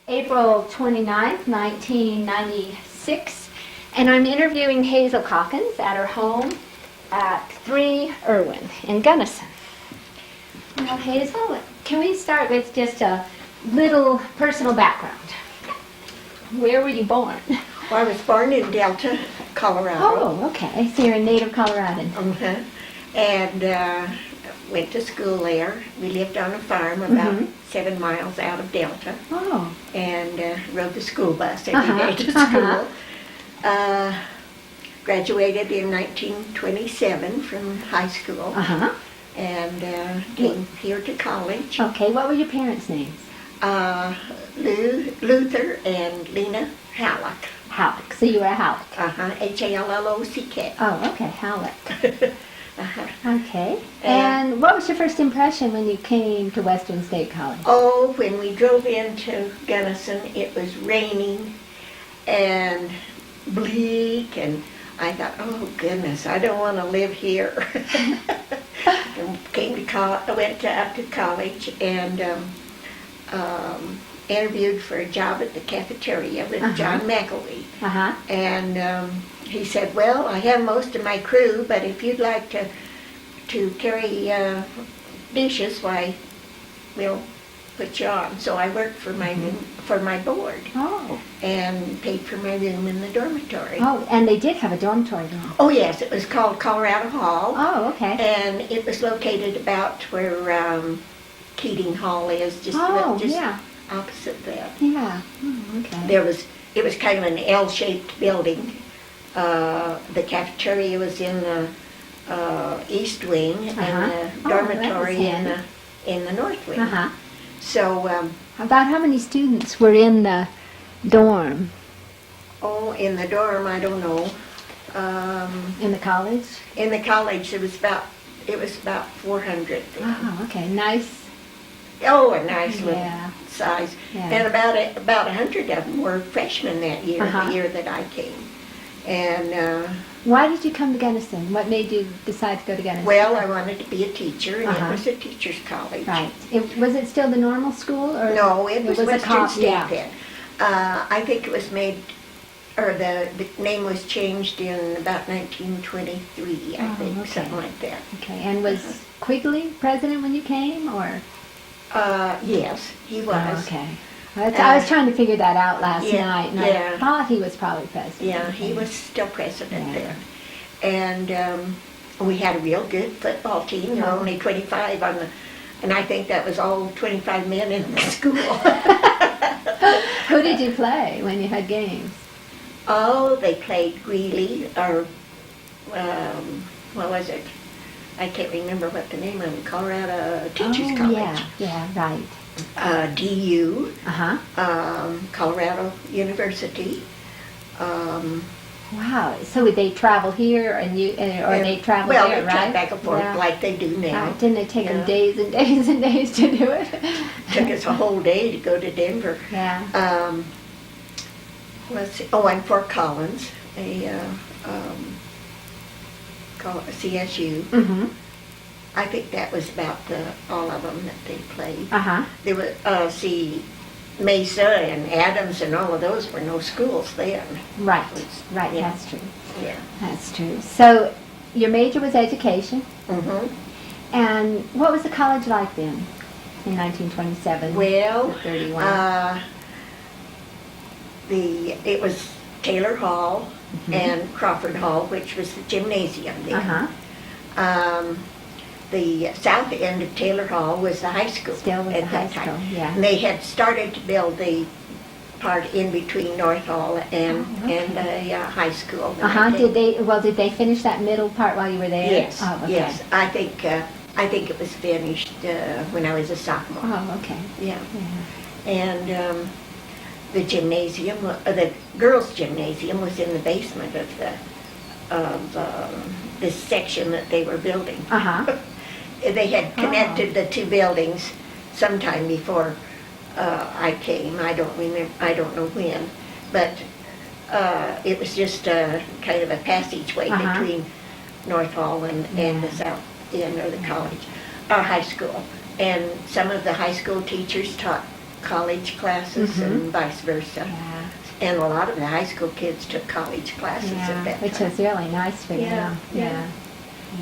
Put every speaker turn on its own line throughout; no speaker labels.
April 29th, 1996, and I'm interviewing Hazel Caulkins at her home at 3 Irwin in Gunnison. Well, Hazel, can we start with just a little personal background? Where were you born?
Well, I was born in Delta, Colorado.
Oh, okay. So you're a native Coloradan.
And went to school there. We lived on a farm about 7 miles out of Delta.
Oh.
And rode the school bus every day to school. Graduated in 1927 from high school. And came here to college.
Okay, what were your parents' names?
Luther and Lena Hallock.
Hallock. So you were a Hallock.
Hallock.
Oh, okay, Hallock. Okay. And what was your first impression when you came to Western State College?
Oh, when we drove into Gunnison, it was raining and bleak, and I thought, oh goodness, I don't want to live here. And went up to college and interviewed for a job at the cafeteria with John McElwee. And he said, well, I have most of my crew, but if you'd like to carry dishes, why, we'll put you on. So I worked for my board.
Oh.
And paid for my room in the dormitory.
Oh, and they did have a dormitory room.
Oh yes, it was called Colorado Hall.
Oh, okay.
And it was located about where Keating Hall is, just opposite that.
Yeah. Oh, okay.
It was kind of an L-shaped building. The cafeteria was in the east wing, and the dormitory in the north wing. So,
about how many students were in the dorm?
Oh, in the dorm, I don't know.
In the college?
In the college, it was about 400.
Oh, okay, nice.
Oh, a nice little size.
Yeah.
And about 100 of them were freshmen that year, the year that I came. And
why did you come to Gunnison? What made you decide to go to Gunnison?
well, I wanted to be a teacher, and it was a teacher's college.
Right. Was it still the normal school, or
no? It was Western State then.
Yeah.
I think it was made, or the name was changed in about 1923. I think something like that.
Okay. And was Quigley president when you came, or?
Yes, he was.
Oh, okay. I was trying to figure that out last night, and I thought he was probably president.
Yeah, he was still president then. And we had a real good football team. There were only 25 on the, and I think that was all 25 men in the school.
Who did you play when you had games?
Oh, they played Greeley, or what was it? I can't remember what the name of it, Colorado Teachers College.
Yeah, right.
DU, Colorado University.
Wow. So would they travel here, or they travel there, right?
Well, they back and forth like they do now.
Right. Didn't it take them days and days and days to do it?
Took us a whole day to go to Denver.
Yeah.
Let's see. Oh, and Fort Collins, CSU. I think that was about all of them that they played. There were, Mesa and Adams and all of those were no schools then.
Right, that's true.
Yeah.
That's true. So your major was education. And what was the college like then in 1927?
Well,
31?
It was Taylor Hall and Crawford Hall, which was the gymnasium then. The south end of Taylor Hall was the high school.
Still was the high school, yeah.
And they had started to build the part in between North Hall and the high school.
Did they finish that middle part while you were there?
Yes.
Oh, okay.
Yes. I think it was finished when I was a sophomore.
Oh, okay.
Yeah. And the gymnasium, the girls' gymnasium, was in the basement of this section that they were building. They had connected the two buildings sometime before I came. I don't know when, but it was just kind of a passageway between North Hall and the south end of the college, high school. And some of the high school teachers taught college classes and vice versa.
Yeah.
And a lot of the high school kids took college classes at that
Which
time.
was really nice for them.
Yeah.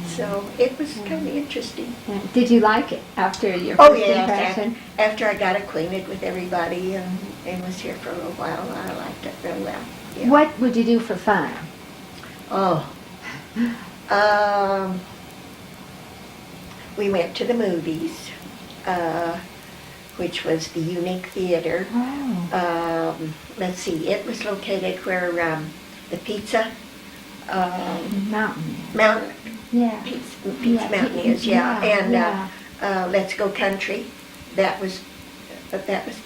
So it was kind of interesting.
Yeah. Did you like it after your
Oh
first
yeah,
impression?
after I got acquainted with everybody and was here for a little while, I liked it real well. Yeah.
What would you do for fun?
Oh, we went to the movies, which was the Unique Theater.
Oh.
Let's see, it was located where the Pizza
Mountain.
Mountain,
Yeah.
Pizza Mountain is,
yeah,
and Let's Go Country. That was the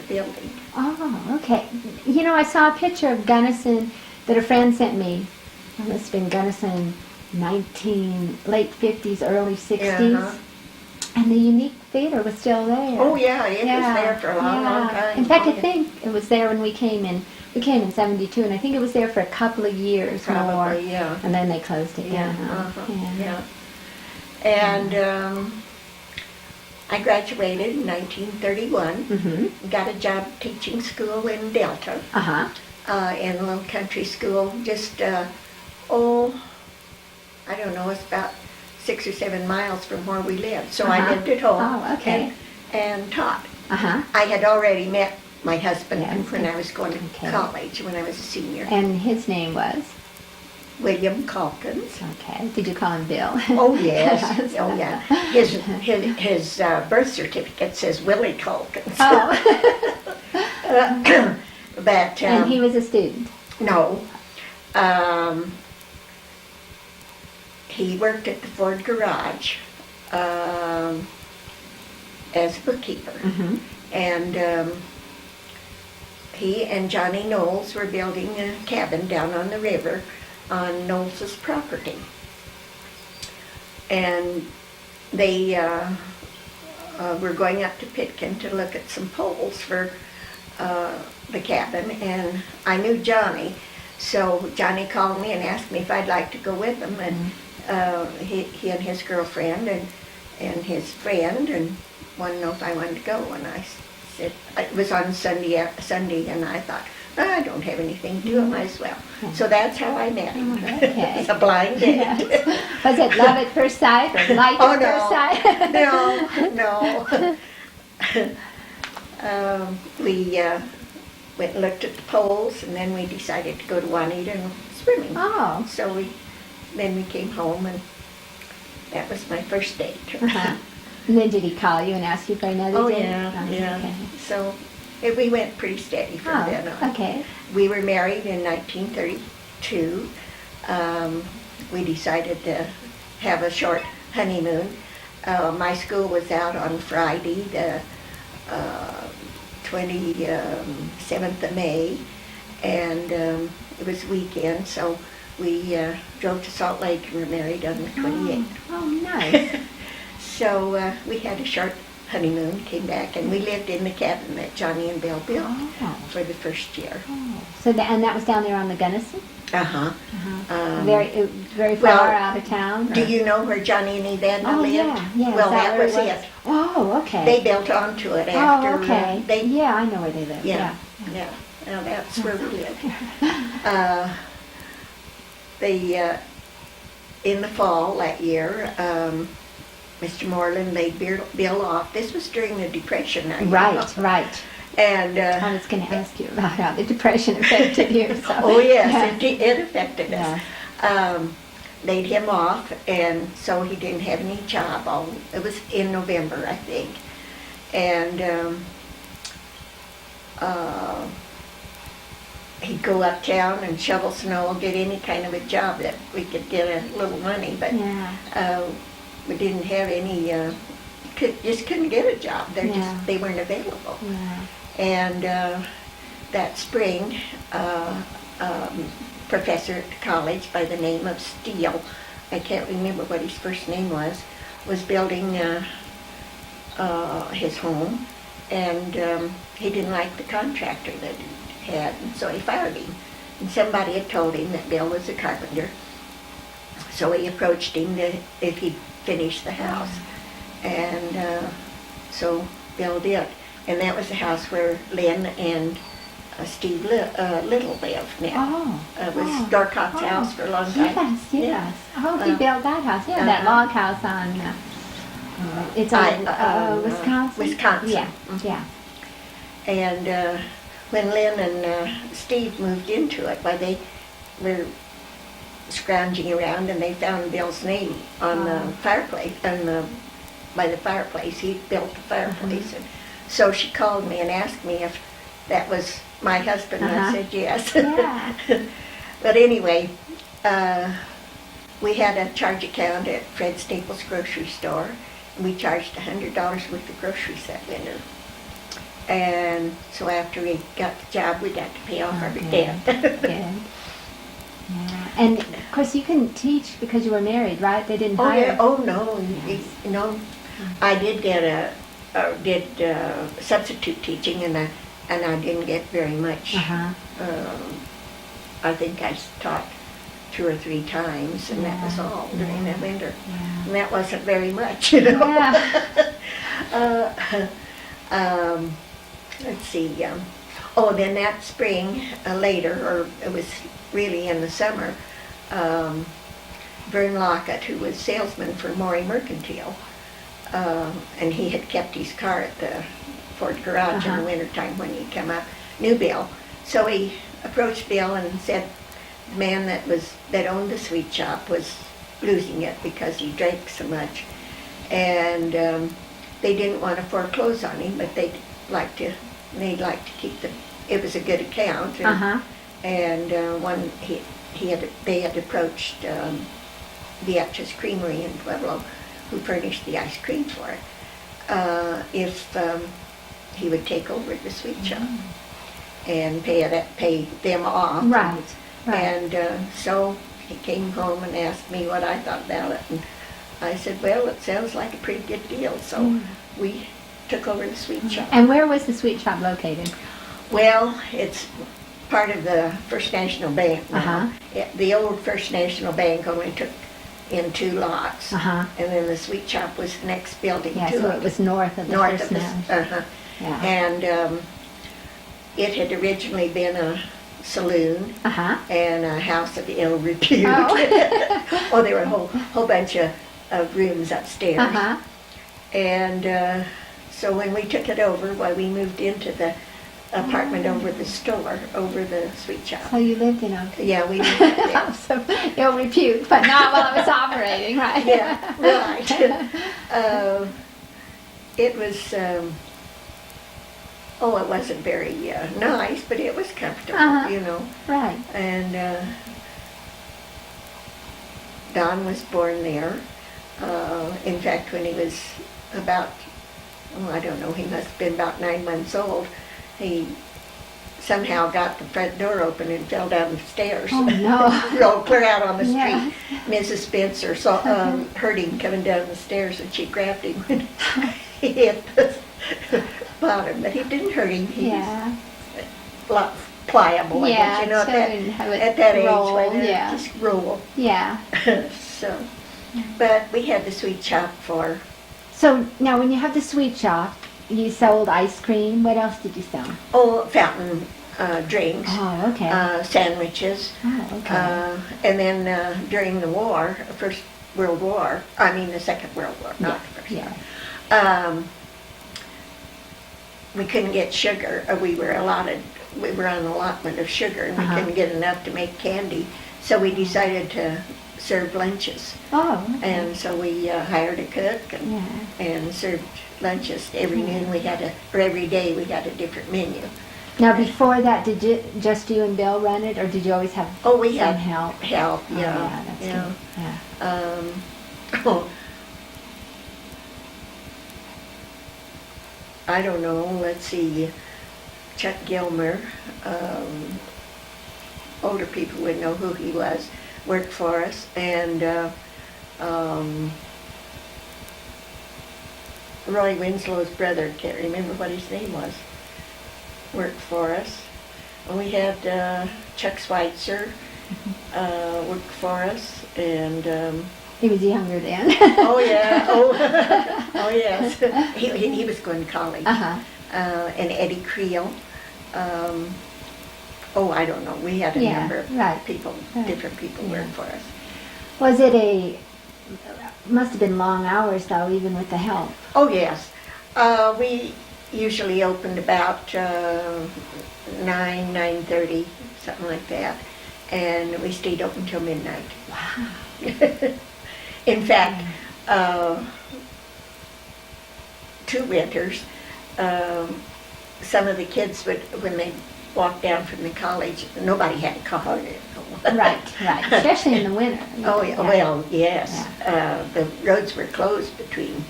building.
Oh, okay. You know, I saw a picture of Gunnison that a friend sent me. It must have been Gunnison, late 50s, early 60s.
Uh-huh.
And the Unique Theater was still there.
Oh yeah, it was there for a long time.
In fact,
Oh,
I think it was there when we came in. We came in 72, and I think it was there for a couple of years more.
Probably, yeah.
And then they closed it
Yeah,
down.
yeah. And I graduated in 1931.
Mm-hmm.
Got a job teaching school in Delta,
Uh-huh.
in a little country school. Just, I don't know, it's about 6 or 7 miles from where we lived. So I
Uh-huh.
lived at home
Oh, okay.
and taught.
Uh-huh.
I had already met my husband
Yes.
when I was going to
Okay.
college, when I was a senior.
And his name was?
William Caulkins.
Okay. Did you call him Bill?
Oh yes, oh yeah. His birth certificate says Willie Caulkins.
Oh.
But
And he was a student?
no, he worked at the Ford garage as a bookkeeper,
Mm-hmm.
and he and Johnny Knowles were building a cabin down on the river on Knowles's property. And they were going up to Pitkin to look at some poles for the cabin, and I knew Johnny, so Johnny called me and asked me if I'd like to go with him, and he and his girlfriend and his friend, and wanted to know if I wanted to go, and I said, it was on Sunday, and I thought, I don't have anything to do, I might as well. So that's how I met him.
Okay.
It's a blind date.
Yes. Was it love at first sight or light
Oh,
at first sight?
no. We went and looked at the poles, and then we decided to go to Juanita and swimming.
Oh.
So then we came home, and that was my first date.
Uh-huh. And then did he call you and ask you for another
Oh
date?
yeah,
Oh,
yeah.
Okay.
So we went pretty steady from then
Oh,
on.
okay.
We were married in 1932. We decided to have a short honeymoon. My school was out on Friday, the 27th of May, and it was weekend, so we drove to Salt Lake and were married on the 28th.
Oh, nice.
So we had a short honeymoon, came back, and we lived in the cabin that Johnny and Bill built
Oh.
for the first year.
Oh. So and that was down there on the Gunnison?
Uh-huh.
Very far
well,
out of town?
Do
or-
you know where Johnny and Evander
Oh,
lived?
yeah.
Well,
Is that
that
where
was it.
Oh, okay.
They built onto it after
Oh, okay. Yeah, I know where they live.
Yeah. Now that's where we live. In the fall that year, Mr. Moreland laid Bill off. This was during the Depression. Now, you know.
Right.
And
I was going to ask you about how the Depression affected you. So.
oh yes, it affected us.
Yeah.
Laid him off, and so he didn't have any job. It was in November, I think, and he'd go uptown and shovel snow, get any kind of a job that we could get a little money, but we didn't have any. Just couldn't get a job. They weren't available.
Yeah.
And that spring, professor at the college by the name of Steele, I can't remember what his first name was building his home, and he didn't like the contractor that he had, and so he fired him. And somebody had told him that Bill was a carpenter, so he approached him if he'd finish the house, and so Bill did. and that was the house where Lynn and Steve Little lived now. It was Dorcott's house for a long time.
Yes, yes.
Yeah.
Oh, he built that house. Yeah, that log house on, it's on Wisconsin?
Wisconsin.
Yeah, yeah.
And when Lynn and Steve moved into it, they were scrounging around and they found Bill's name on the fireplace, by the fireplace. He built the fireplace. And so she called me and asked me if that was my husband, and I said yes.
Yeah.
But anyway, we had a charge account at Fred Staples grocery store, and we charged $100 worth of groceries that winter. And so after we got the job, we got to pay off our debt.
Good. Yeah. And of course you couldn't teach because you were married, right? They didn't hire.
Yeah. Oh no, no. I did get substitute teaching, and I didn't get very much. I think I taught 2 or 3 times, and that was all during that winter.
Yeah.
And that wasn't very much, you know.
Yeah.
Let's see. Then that spring, later, or it was really in the summer, Vern Lockett, who was salesman for Maury Mercantile, and he had kept his car at the Ford garage in the wintertime when he'd come up, knew Bill. So he approached Bill and said the man that owned the sweet shop was losing it because he drank so much. And they didn't want to foreclose on him, but they'd like to keep it was a good account. And they had approached Beatrice Creamery in Pueblo, who furnished the ice cream for it, if he would take over the sweet shop and pay them off.
Right.
And so he came home and asked me what I thought about it, and I said, well, it sounds like a pretty good deal. So we took over the sweet shop.
And where was the sweet shop located?
Well, it's part of the First National Bank now. The old First National Bank only took in 2 lots, and then the sweet shop was the next building to
so
it.
It was north of the First National.
And it had originally been a saloon and a house of ill repute. There were a whole bunch of rooms upstairs. And so when we took it over, we moved into the apartment over the store, over the sweet shop.
So you lived in a...
Yeah, we lived there.
So ill repute, but not while it was operating, right?
Yeah, right. It was, it wasn't very nice, but it was comfortable, you know.
Right.
And Don was born there. In fact, when he was about, I don't know, he must have been about 9 months old, he somehow got the front door open and fell down the stairs.
Oh, no.
Rolled clear out on the street.
Yeah.
Mrs. Spencer heard him coming down the stairs, and she grabbed him when he hit the bottom. But he didn't hurt him. He was pliable, I guess, you know, at that
roll,
age. Just roll.
Yeah.
So, but we had the sweet shop for...
So now when you have the sweet shop, you sold ice cream. What else did you sell?
Fountain drinks.
Oh, okay.
Sandwiches.
Oh, okay.
And then during the war, the Second World War, not the First.
Yeah.
We couldn't get sugar. We were on an allotment of sugar, and we couldn't get enough to make candy. So we decided to serve lunches.
Oh, okay.
And so we hired a cook and served lunches. Every noon every day we had a different menu.
Now before that, did you just you and Bill run it, or did you always have
we
some
had
help?
Help, yeah.
Yeah, that's good. Yeah.
I don't know, let's see, Chuck Gilmer, older people would know who he was, worked for us, and Roy Winslow's brother, can't remember what his name was, worked for us. And we had Chuck Schweitzer worked for us, and
he was younger then.
oh yeah, oh yes, he was going to college, and Eddie Creel. I don't know. We had a number of people, different people work for us.
Was it must have been long hours though, even with the help.
Oh yes. We usually opened about 9:30, something like that. And we stayed open till midnight.
Wow.
In fact, 2 winters, some of the kids would, when they walked down from the college, nobody had a car.
Right. Especially in the winter.
Oh, yeah. Well, yes. Yeah. The roads were closed between,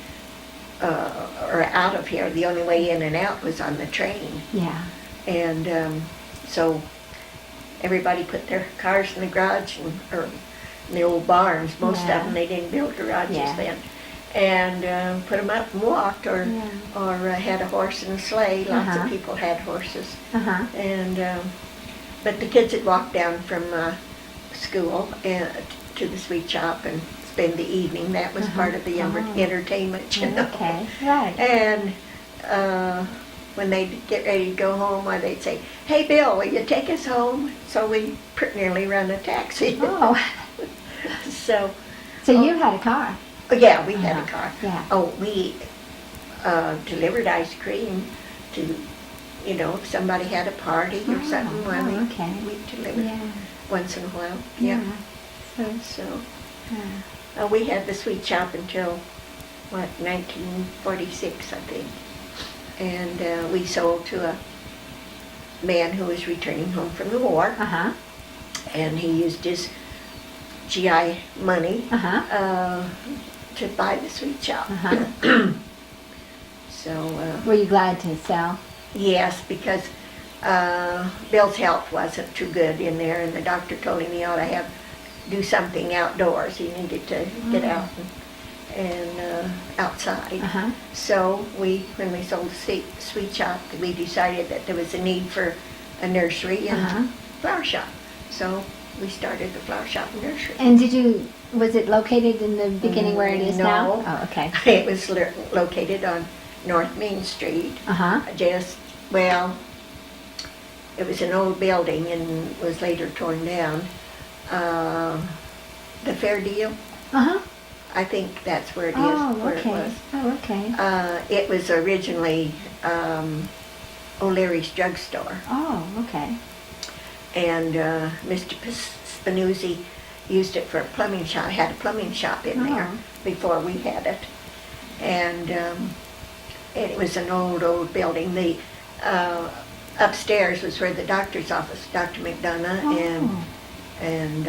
or out of here. The only way in and out was on the train.
Yeah.
And so everybody put their cars in the garage, or in the old barns. Most of them, they didn't build garages then. And put them up and walked, or had a horse and a sleigh. Lots of people had horses. And but the kids would walk down from school to the sweet shop and spend the evening. That was part of the entertainment, you know.
Okay, right.
And when they'd get ready to go home, or they'd say, "Hey, Bill, will you take us home?" So we nearly run a taxi.
Oh.
So
you had a car?
Yeah, we had a car.
Yeah.
Oh, we delivered ice cream to, if somebody had a party or something, we delivered once in a while. Yeah. So we had the sweet shop until, 1946, I think. And we sold to a man who was returning home from the war. And he used his GI money to buy the sweet shop. So
were you glad to sell?
Yes, because Bill's health wasn't too good in there, and the doctor told him he ought to do something outdoors. He needed to get out and outside. So when we sold the sweet shop, we decided that there was a need for a nursery and flower shop. So we started the flower shop and nursery.
And was it located in the beginning where it is now?
No.
Oh, okay.
It was located on North Main Street. It was an old building and was later torn down. The Fair Deal. I think that's where it is. Where it was.
Oh, okay.
It was originally O'Leary's drugstore.
Oh, okay.
And Mr. Spinuzzi used it for a plumbing shop. Had a plumbing shop in there before we had it. And it was an old building. The upstairs was where the doctor's office, Dr. McDonough and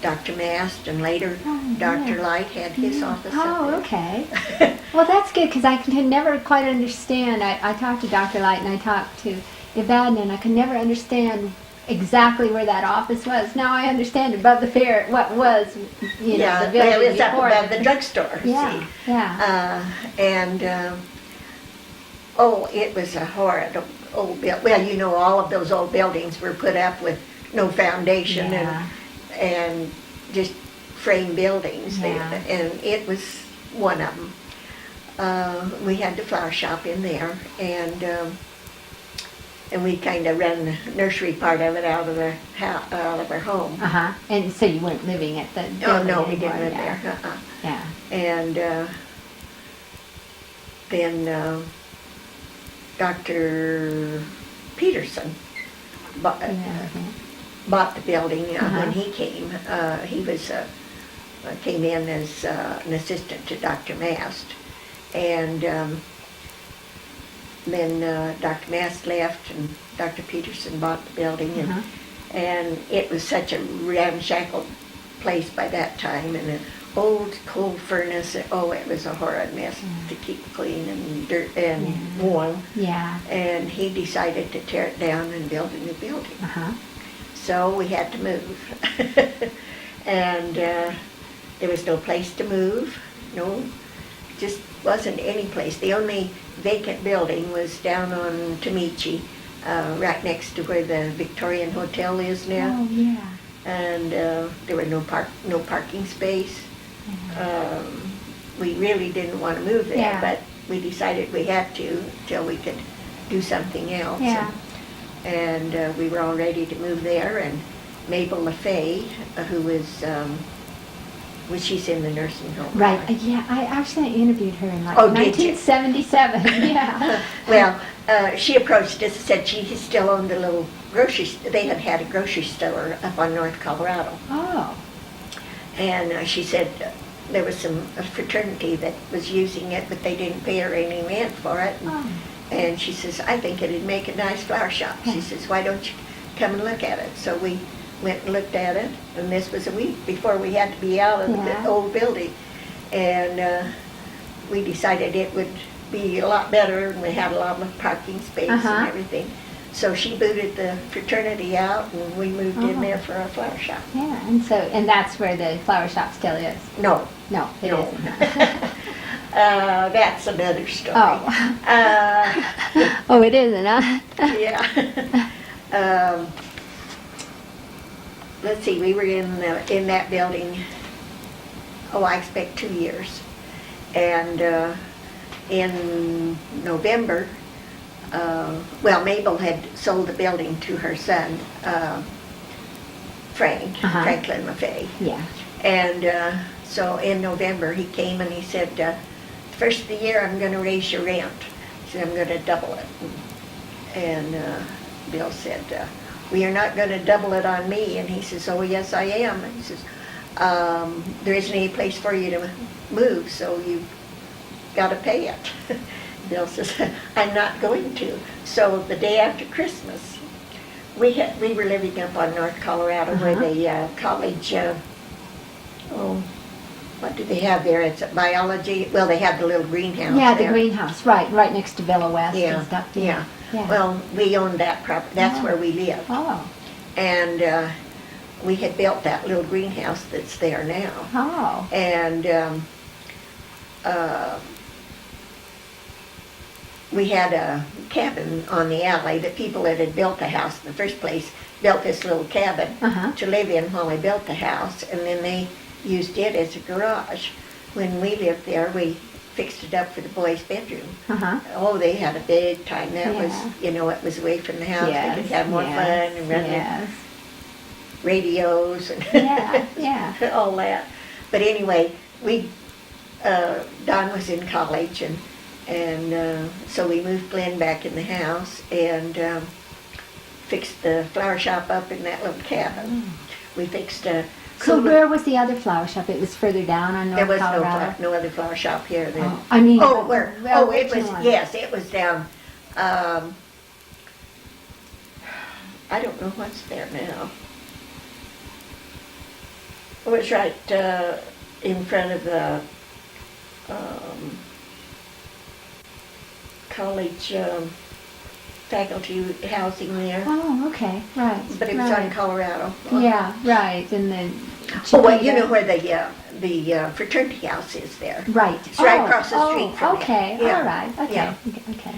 Dr. Mast, and later Dr. Light had his office up there.
Okay. Well, that's good, because I could never quite understand. I talked to Dr. Light and I talked to Yvonne, and I could never understand exactly where that office was. Now I understand above the fair what was, the building
it was up
before.
above the drugstore. See? It was a horrid old building. Well, all of those old buildings were put up with no foundation and just frame buildings. And it was one of them. We had the flower shop in there, and we kind of ran the nursery part of it out of our home.
And so you weren't living at the building
no, we
anymore,
didn't live there.
Yeah.
And then Dr. Peterson bought the building when he came. He came in as an assistant to Dr. Mast, and then Dr. Mast left, and Dr. Peterson bought the building, and it was such a ramshackle place by that time, and an old coal furnace. It was a horrid mess to keep clean and dirt and warm. And he decided to tear it down and build a new building. So we had to move, and there was no place to move. No, just wasn't any place. The only vacant building was down on Tomichi, right next to where the Victorian Hotel is now. And there were no parking space. We really didn't want to move there, but we decided we had to till we could do something else.
Yeah.
And we were all ready to move there, and Mabel LaFay, who was, she's in the nursing home.
Right. Yeah, I actually interviewed her in like
Oh, did you?
1977. Yeah.
Well, she approached us and said she still owned a little they had a grocery store up on North Colorado.
Oh.
And she said there was a fraternity that was using it, but they didn't pay her any rent for it.
Oh.
And she says, I think it'd make a nice flower shop. She says, why don't you come and look at it? So we went and looked at it, and this was a week before we had to be out of the old building. And we decided it would be a lot better, and we had a lot of parking space and everything. So she booted the fraternity out, and we moved in there for a flower shop.
Yeah, and that's where the flower shop still is.
No.
No, it
No.
isn't.
That's another story.
Oh. Oh, it isn't, huh?
Yeah. Let's see, we were in that building, I expect 2 years. And in November, Mabel had sold the building to her son, Franklin LaFay.
Yeah.
And so in November, he came and he said, first of the year, I'm going to raise your rent. He said, I'm going to double it. And Bill said, well, you're not going to double it on me. And he says, oh, yes, I am. And he says, there isn't any place for you to move, so you've got to pay it. Bill says, I'm not going to. So the day after Christmas, we were living up on North Colorado where the college, what do they have there? It's biology. Well, they have the little greenhouse.
Yeah,
there.
the greenhouse, right next to Villa West and stuff.
Yeah.
Yeah.
Well, we owned that property. That's where we live.
Oh.
And we had built that little greenhouse that's there now.
Oh.
And we had a cabin on the alley. The people that had built the house in the first place built this little cabin to live in while they built the house, and then they used it as a garage. When we lived there, we fixed it up for the boys' bedroom. Oh, they had a big time. That was, it was away from the house.
Yes,
They could have more fun and run their radios and all that. But anyway, Don was in college, and so we moved Glenn back in the house and fixed the flower shop up in that little cabin. We fixed a
So where was the other flower shop? It was further down on North Colorado?
There was no other flower shop here then.
Oh, I mean,
where? Oh, it was,
one?
yes, it was down, I don't know what's there now. It was right in front of the college faculty housing there.
Oh, okay, right.
But it was on Colorado.
Yeah, right, and then...
You know where the fraternity house is there.
Right.
It's right across the street from
okay,
there.
all right, okay,
Yeah.
okay.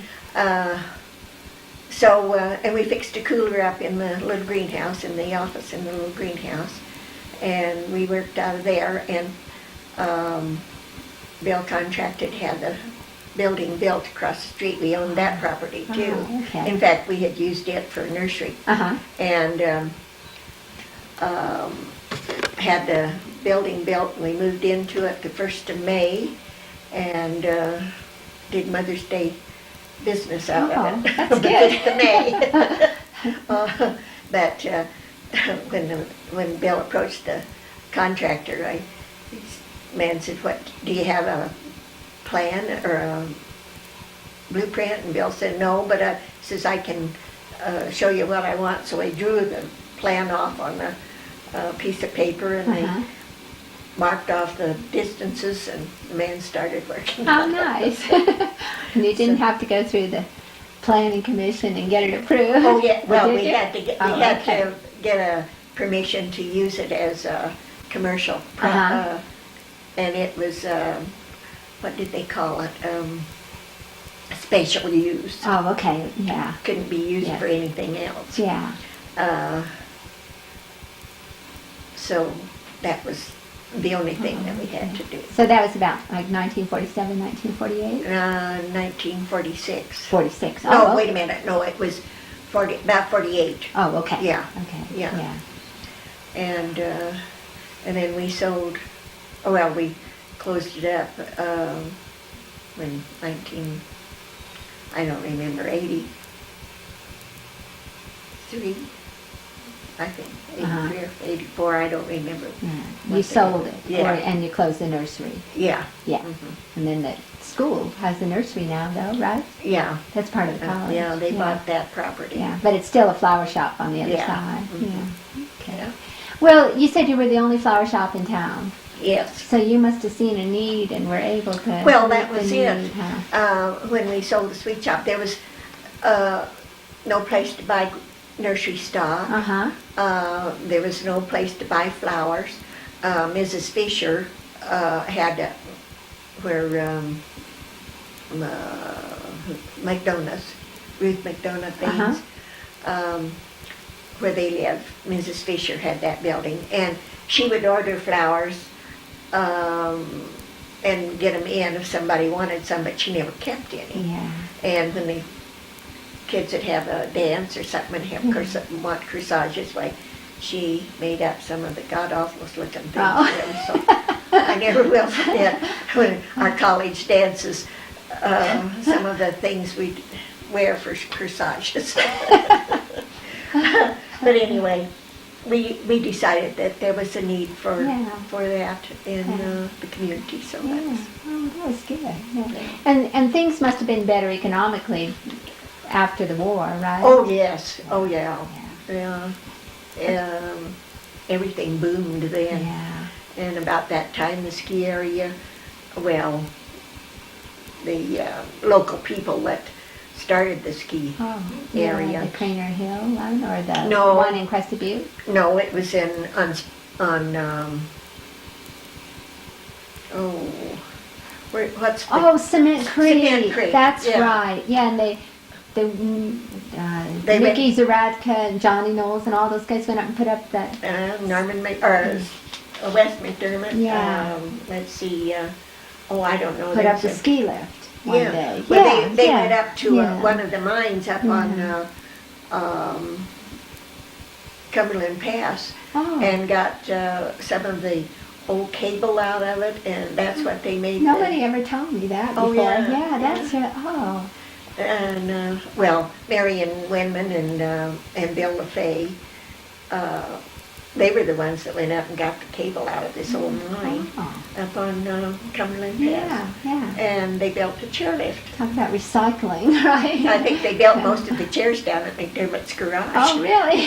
So, and we fixed a cooler up in the little greenhouse, in the office in the little greenhouse, and we worked out of there, and Bill contracted, had the building built across the street. We owned that property too.
Oh, okay.
In fact, we had used it for a nursery. And had the building built, and we moved into it the 1st of May, and did Mother's Day business out of it.
That's
The
good.
5th of May. But when Bill approached the contractor, this man said, "What, do you have a plan or a blueprint?" And Bill said, "No, but says I can show you what I want." So I drew the plan off on a piece of paper, and they marked off the distances, and the man started working.
Oh, nice. And you didn't have to go through the planning commission and get it approved?
Oh, yeah, well, we
did
had to get, to get a permission to use it as a commercial. And it was, what did they call it? Special use.
Oh, okay, yeah.
Couldn't be used for anything else.
Yeah.
So that was the only thing that we had to do.
So that was about like 1947, 1948?
1946.
46.
No,
Oh,
wait
okay.
a minute. No, it was about 48.
Oh, okay.
Yeah.
Okay.
Yeah. And then we sold. Oh well, we closed it up when I don't remember, 83. I think 83 or 84. I don't remember.
Yeah.
what
You
they
sold
were.
it,
Yeah.
and you closed the nursery.
Yeah.
Yeah.
Mhm.
And then the school has the nursery now, though, right?
Yeah.
That's part of the college.
Yeah. They bought that property.
Yeah, but it's still a flower shop on the other
Yeah.
side.
Mhm.
Yeah. Okay.
Yeah.
Well, you said you were the only flower shop in town,
Yes.
so you must have seen a need and were able to.
Well,
meet
that was
the
it.
need, huh?
When we sold the sweet shop, there was no place to buy nursery stock. There was no place to buy flowers. Mrs. Fisher had where McDonough's, Ruth McDonough things, where they live. Mrs. Fisher had that building, and she would order flowers and get them in if somebody wanted some, but she never kept any.
Yeah.
And when the kids would have a dance or something and have want corsages, like she made up some of the god-awfulest looking things.
Oh.
So I never will forget when our college dances, some of the things we'd wear for corsages. But anyway, we decided that there was a need for that in the community, so
Yeah.
that's.
Oh, that was good. Yeah. And things must have been better economically after the war, right?
Oh yes, oh yeah, everything boomed then.
Yeah.
And about that time, the ski area, well, the local people that started the ski
Oh,
area.
yeah, the Craner Hill one or the
No.
one in Crested Butte?
No, it was what's the,
Oh, Cement Creek.
Cement Creek,
That's
yeah.
right. Yeah, and
They
Mickey Zaradka and Johnny Knowles and all those guys went up and put up that.
Norman West McDermott.
Yeah.
Let's see. I don't know.
Put
there
up the
was a-
ski lift one day.
Well, they
yeah,
went up to
yeah.
one of the mines up on Cumberland Pass
Oh.
and got some of the old cable out of it, and that's what they made.
Nobody ever told me that
Oh,
before.
yeah,
That's right. Oh.
And Marion Wenman and Bill LaFay, they were the ones that went up and got the cable out of this old mine up on Cumberland Pass.
Yeah.
And they built a chairlift.
Talk about recycling, right?
I think they built most of the chairs down at McDermott's garage.
Oh, really?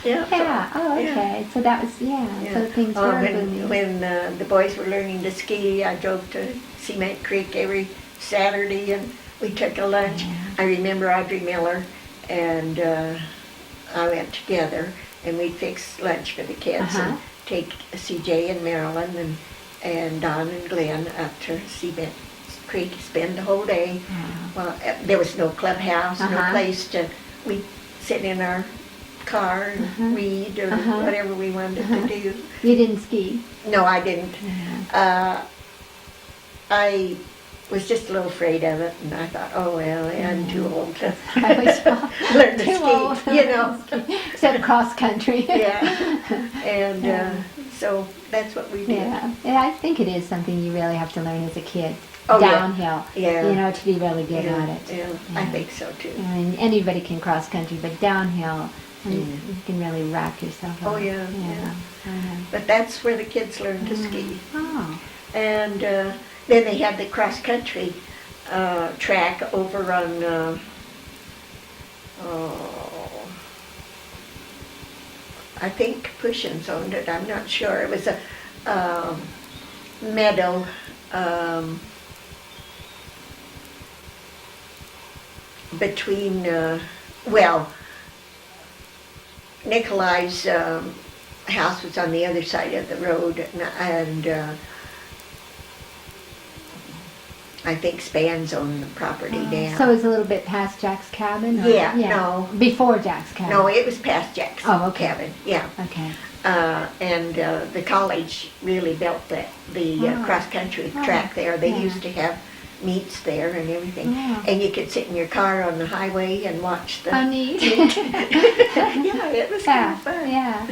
Yeah.
Yeah. Oh, okay. So that was, so things were booming.
When the boys were learning to ski, I drove to Cement Creek every Saturday and we took a lunch.
Yeah.
I remember Audrey Miller and I went together and we'd fix lunch for the kids and take CJ and Marilyn and Don and Glenn up to Cement Creek, spend the whole day. Well, there was no clubhouse, no place to, we'd sit in our car and read or whatever we wanted to do.
You didn't ski?
No, I didn't. I was just a little afraid of it, and I thought, oh well, I'm too old to learn to ski, you know.
Except cross country.
Yeah, and so that's what we did.
Yeah, I think it is something you really have to learn as a kid.
Oh, yeah.
Downhill,
Yeah.
to be really good at it.
Yeah, I think so too.
I mean, anybody can cross country, but downhill, you can really wrack yourself up.
Oh, yeah.
I know.
But that's where the kids learn to ski.
Oh.
And then they had the cross country track over on, I think Pushins owned it, I'm not sure. It was a meadow. Between, Nikolai's house was on the other side of the road, and I think Spans owned the property now.
So it's a little bit past Jack's cabin? Or?
Yeah, no.
Before Jack's cabin?
No, it was past Jack's
Oh, okay.
cabin, yeah.
Okay.
And the college really built the cross-country track there. They used to have meets there and everything. And you could sit in your car on the highway and watch the
neat.
meet. Yeah, it was kind of fun.
Yeah.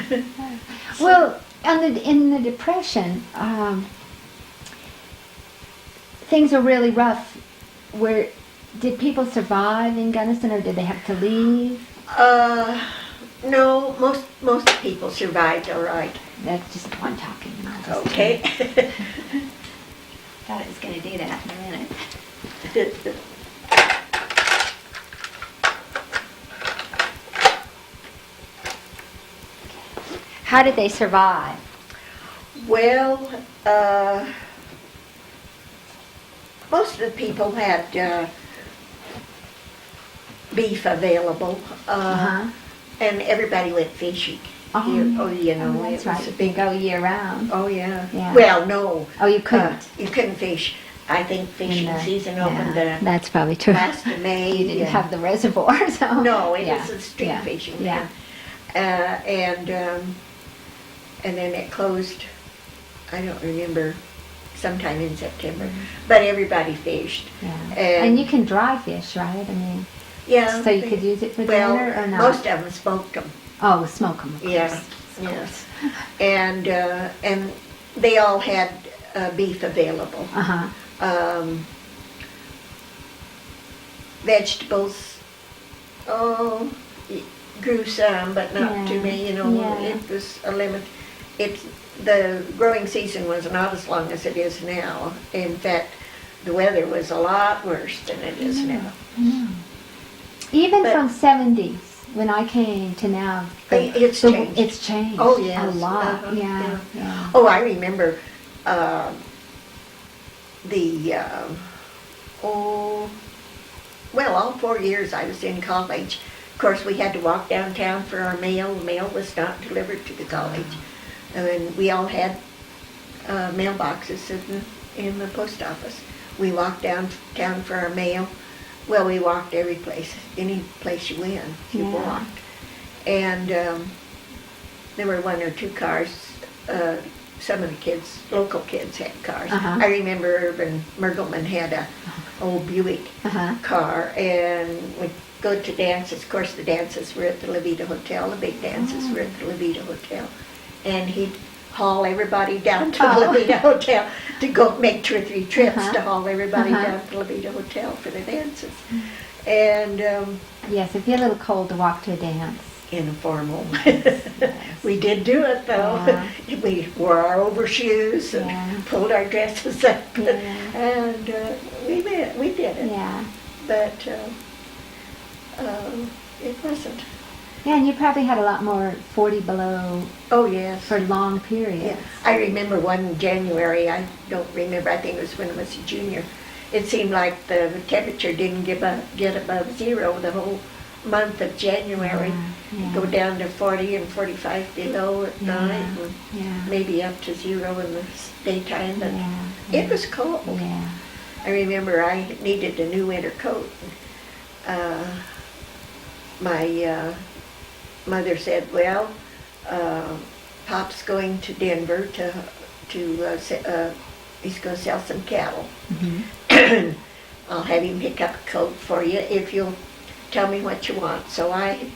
Well, in the Depression, things were really rough. Did people survive in Gunnison, or did they have to leave?
No, most people survived all right.
That's just one talking.
Okay.
Thought I was going to do that in a minute. How did they survive?
Well, most of the people had beef available, and everybody went fishing.
That's right.
A
They
big.
go year round.
Oh yeah.
Yeah.
Well, no.
Oh, you couldn't.
You couldn't fish. I think fishing season opened
that's probably true.
last of May.
You didn't have the reservoir, so.
No, it was a street fishing.
Yeah.
And then it closed. I don't remember. Sometime in September, but everybody fished.
Yeah. And you can dry fish, right? I mean.
Yeah.
So you could use it for dinner or not?
Most of them smoked them.
Oh, smoke them. Of course.
Yeah. Yes. And they all had beef available. Vegetables. Grew some, but not too many. It was a limit. The growing season was not as long as it is now. In fact, the weather was a lot worse than it is now.
Even from 70s, when I came to now,
it's changed.
It's changed.
Oh, yes.
A lot. Yeah.
Oh, I remember all 4 years I was in college. Of course, we had to walk downtown for our mail. The mail was not delivered to the college. And we all had mailboxes in the post office. We walked downtown for our mail. Well, we walked every place, any place you went, you walked. And there were one or two cars. Some of the kids, local kids, had cars. I remember Urban Mergelman had a old Buick car, and we'd go to dances. Of course, the dances were at the Levita Hotel. The big dances were at the Levita Hotel. And he'd haul everybody down to the Levita Hotel to go make 2 or 3 trips to haul everybody down to the Levita Hotel for the dances. And
yes, it'd be a little cold to walk to a dance.
Informal. We did do it though. We wore our overshoes and pulled our dresses up, and we did it.
Yeah.
But it wasn't.
Yeah, and you probably had a lot more 40 below.
Oh, yes.
For long periods.
Yeah. I remember one January, I don't remember, I think it was when I was a junior. It seemed like the temperature didn't get above zero the whole month of January. Go down to 40 and 45 below at night, and maybe up to zero in the daytime. But it was cold.
Yeah.
I remember I needed a new winter coat. My mother said, well, Pop's going to Denver he's going to sell some cattle. I'll have him pick up a coat for you if you'll tell me what you want. So I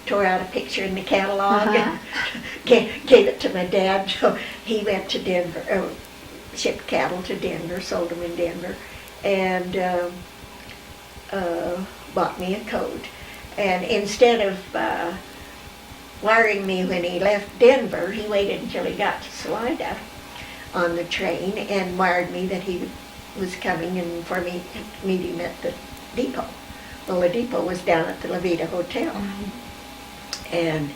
tore out a picture in the catalog and gave it to my dad. So he went to Denver, shipped cattle to Denver, sold them in Denver, and bought me a coat. And instead of wiring me when he left Denver, he waited until he got to Salida on the train and wired me that he was coming and for me to meet him at the depot. Well, the depot was down at the Levita Hotel. And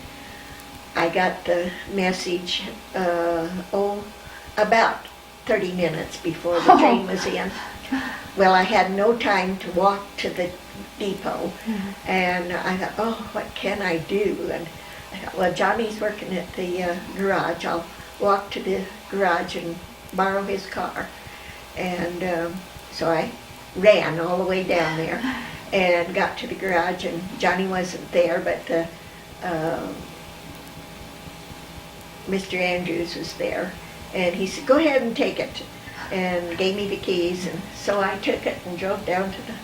I got the message, about 30 minutes before the train was in. Well, I had no time to walk to the depot, and I thought, oh, what can I do? And I thought, well, Johnny's working at the garage. I'll walk to the garage and borrow his car. And so I ran all the way down there and got to the garage, and Johnny wasn't there, but Mr. Andrews was there, and he said, "Go ahead and take it," and gave me the keys, and so I took it and drove down to the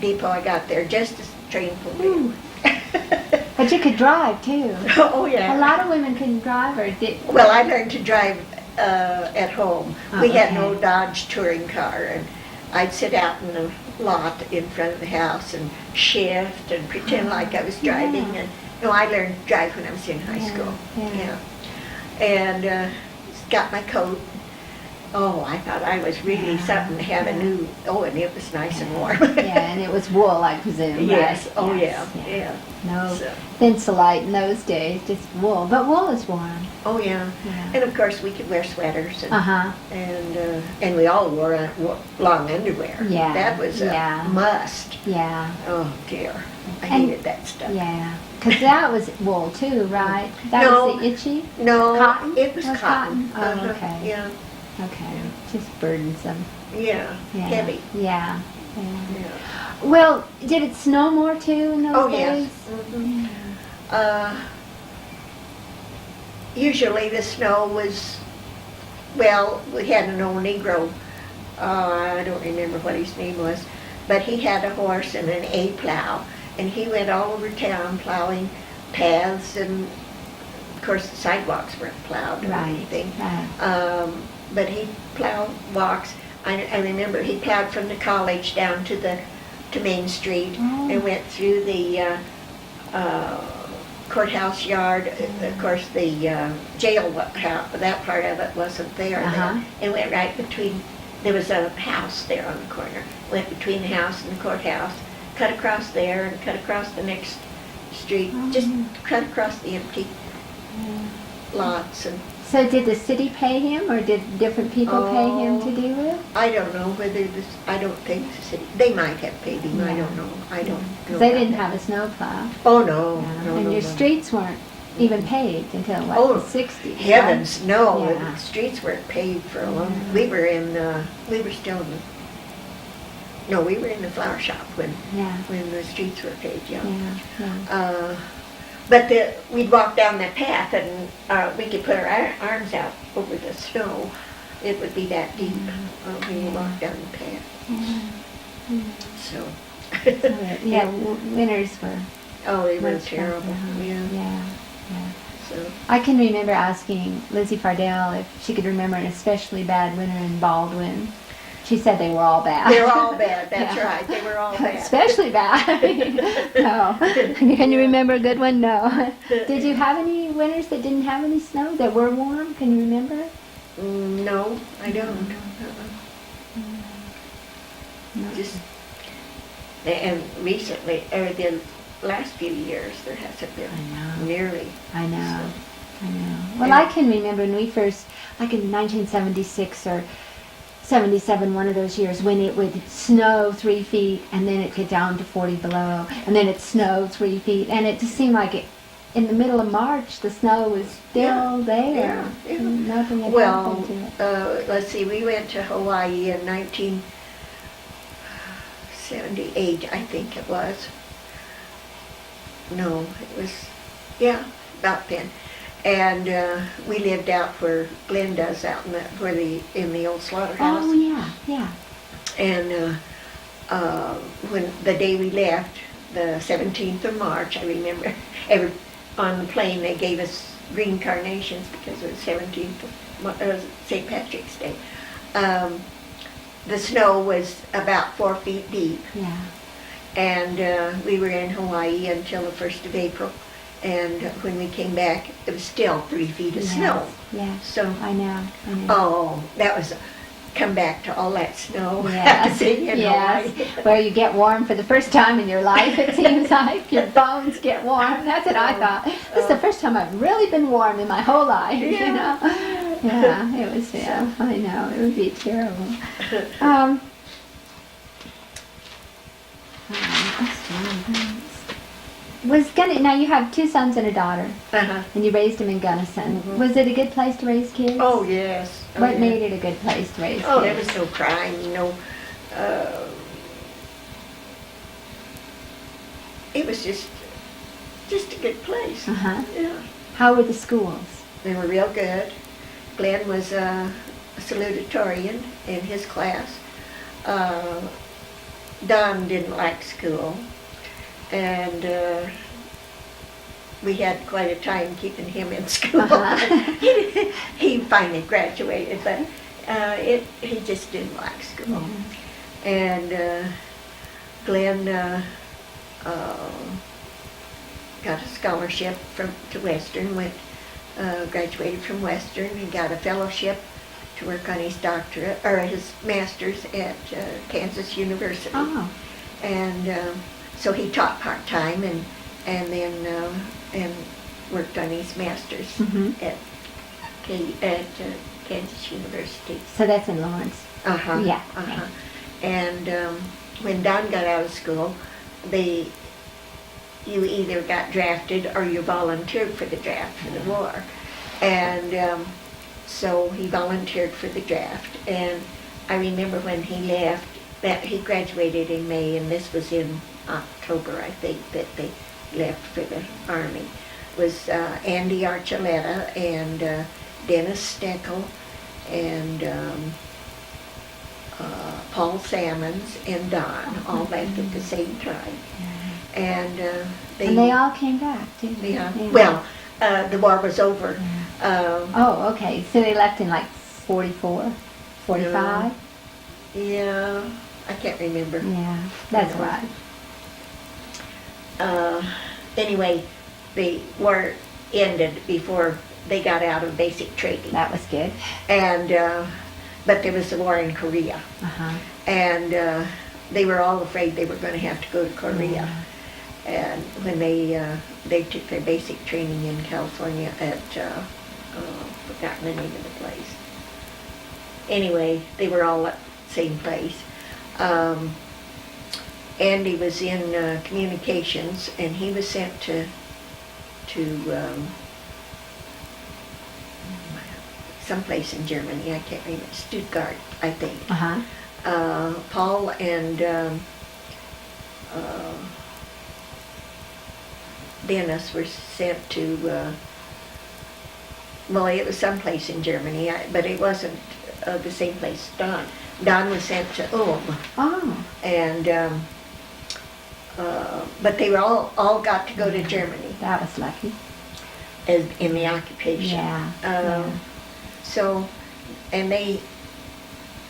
depot. I got there just as the train pulled in.
But you could drive too.
Oh yeah.
A lot of women couldn't drive, or did.
Well, I learned to drive at home. We had no
okay.
Dodge touring car, and I'd sit out in the lot in front of the house and shift and pretend like I was driving.
Yeah.
And no, I learned to drive when I was in high school.
Yeah.
And got my coat. Oh, I thought I was really something to have a new. Oh, and it was nice and warm.
Yeah, and it was wool, I presume.
Yes.
Right?
Oh
Yes,
yeah.
No
So-
Thinsulite in those days, just wool. But wool is warm.
Oh yeah.
Yeah.
And of course we could wear sweaters and.
Uh-huh.
And we all wore long underwear.
Yeah,
That was a
yeah.
must.
Yeah.
Oh dear, I
And-
hated that stuff.
Yeah. Because that was wool too, right? That
No.
was the itchy?
No,
Cotton?
it was
Was
cotton.
cotton? Oh, okay.
Yeah,
Okay. Just burdensome.
yeah,
Yeah.
heavy.
Yeah. Yeah.
Yeah.
Well, did it snow more too in those
Oh
days?
yes. Mhm. Usually the snow was, well, we had an old Negro. I don't remember what his name was, but he had a horse and an A plow, and he went all over town plowing paths, and of course the sidewalks weren't plowed or
Right.
anything.
Right.
But he plowed walks. I remember he plowed from the college down to Main Street
Oh.
and went through the courthouse yard. Of course, the jail, that part of it wasn't there
Uh-huh.
then. And went right between, there was a house there on the corner. Went between the house and the courthouse, cut across there and cut across the next street. Just cut across the empty lots. And
So did the city pay him, or did different people pay him to do it?
I don't know whether this, I don't think the city, they might have paid him, I
Yeah.
don't know. I don't know.
Because they
about
didn't
that.
have a snowplow.
Oh, no,
Yeah.
no,
And
no,
your
no.
streets weren't even paved until, what,
Oh,
the 60s?
Heavens, no,
Yeah.
the streets weren't paved for a long, we were still in, no, we were in the flower shop
Right? Yeah,
when the streets were paved, yeah.
yeah, yeah.
But we'd walk down that path and we could put our arms out over the snow. It would be that deep when you walk down the path.
Yeah.
So.
Yeah, winters were
Oh, they were
much
terrible.
rougher, huh?
Yeah.
Yeah, yeah.
So.
I can remember asking Lizzie Fardell if she could remember an especially bad winter in Baldwin. She said they were all bad.
They were all bad. That's
Yeah.
right. They were all bad.
Especially bad. No. Can you remember a good one? No. Did you have any winters that didn't have any snow that were warm? Can you remember?
No, I don't.
No.
Just and recently, or the last few years, there hasn't been
I know.
nearly.
I know.
So.
I know. Well,
Yeah.
I can remember when we first, like in 1976 or 77, one of those years when it would snow 3 feet and then it'd get down to 40 below and then it'd snow 3 feet, and it just seemed like it, in the middle of March the snow was still there.
Yeah, yeah.
And nothing had
Well,
happened to it.
let's see. We went to Hawaii in 1978, I think it was. No, it was, yeah, about then. And we lived out where Glenn does, out in the old slaughterhouse.
Oh yeah, yeah.
And when the day we left, the 17th of March, I remember, on the plane they gave us green carnations because it was 17th of St. Patrick's Day. The snow was about 4 feet deep,
Yeah.
and we were in Hawaii until the 1st of April. And when we came back, it was still 3 feet of snow.
Yes.
So,
I know.
oh, that was, come back to all that snow
Yes,
after being in
yes.
Hawaii.
Where you get warm for the first time in your life, it seems like. Your bones get warm. That's what I thought. This is the first time I've really been warm in my whole life, you know? Yeah, it was, yeah, I know. It would be terrible. Now you have 2 sons and a daughter,
Uh-huh.
and you raised them in Gunnison.
Mhm.
Was it a good place to raise kids?
Oh, yes. Oh,
What
yeah.
made it a good place to raise
Oh, there
kids?
was no crime, no, it was just a good place.
Uh-huh.
Yeah.
How were the schools?
They were real good. Glenn was a salutatorian in his class. Don didn't like school, and we had quite a time keeping him in school. He finally graduated, but he just didn't like school. And Glenn got a scholarship to Western, graduated from Western, and got a fellowship to work on his doctorate, or his master's at Kansas University.
Oh.
And so he taught part-time and then and worked on his master's at Kansas University.
So that's in Lawrence.
Uh-huh.
Yeah.
Uh-huh. And when Don got out of school, you either got drafted or you volunteered for the draft for the war. And so he volunteered for the draft. And I remember when he left, that he graduated in May, and this was in October, I think, that they left for the Army. Was Andy Archuleta and Dennis Steckel and Paul Salmons and Don all left at the same time. And
they all came back, didn't they?
Yeah. Well, the war was over.
Oh, okay. So they left in like 44, 45?
Yeah, I can't remember.
Yeah, that's right.
Anyway, the war ended before they got out of basic training.
That was good.
And but there was the war in Korea. And they were all afraid they were going to have to go to Korea. And when they took their basic training in California at forgotten the name of the place. Anyway, they were all at the same place. Andy was in communications, and he was sent to someplace in Germany. I can't remember. Stuttgart, I think. Paul and Dennis were sent to, well, it was someplace in Germany, but it wasn't the same place Don. Don was sent to Ulm.
Oh.
And, but they were all got to go to Germany.
That was lucky.
In the occupation.
Yeah.
So, and they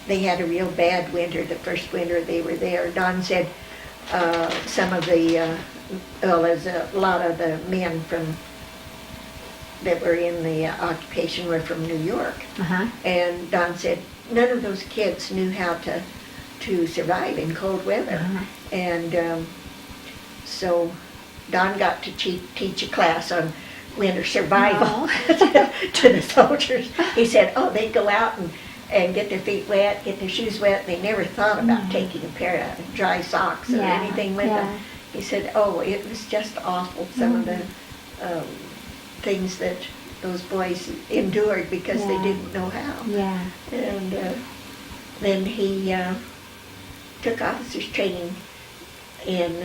had a real bad winter, the first winter they were there. Don said some of the, well, there's a lot of the men that were in the occupation were from New York. And Don said none of those kids knew how to survive in cold weather. And so Don got to teach a class on winter survival to the soldiers. He said, oh, they'd go out and get their feet wet, get their shoes wet. They never thought about taking a pair of dry socks or anything with them. He said, oh, it was just awful, some of the things that those boys endured because they didn't know how. And then he took officers training in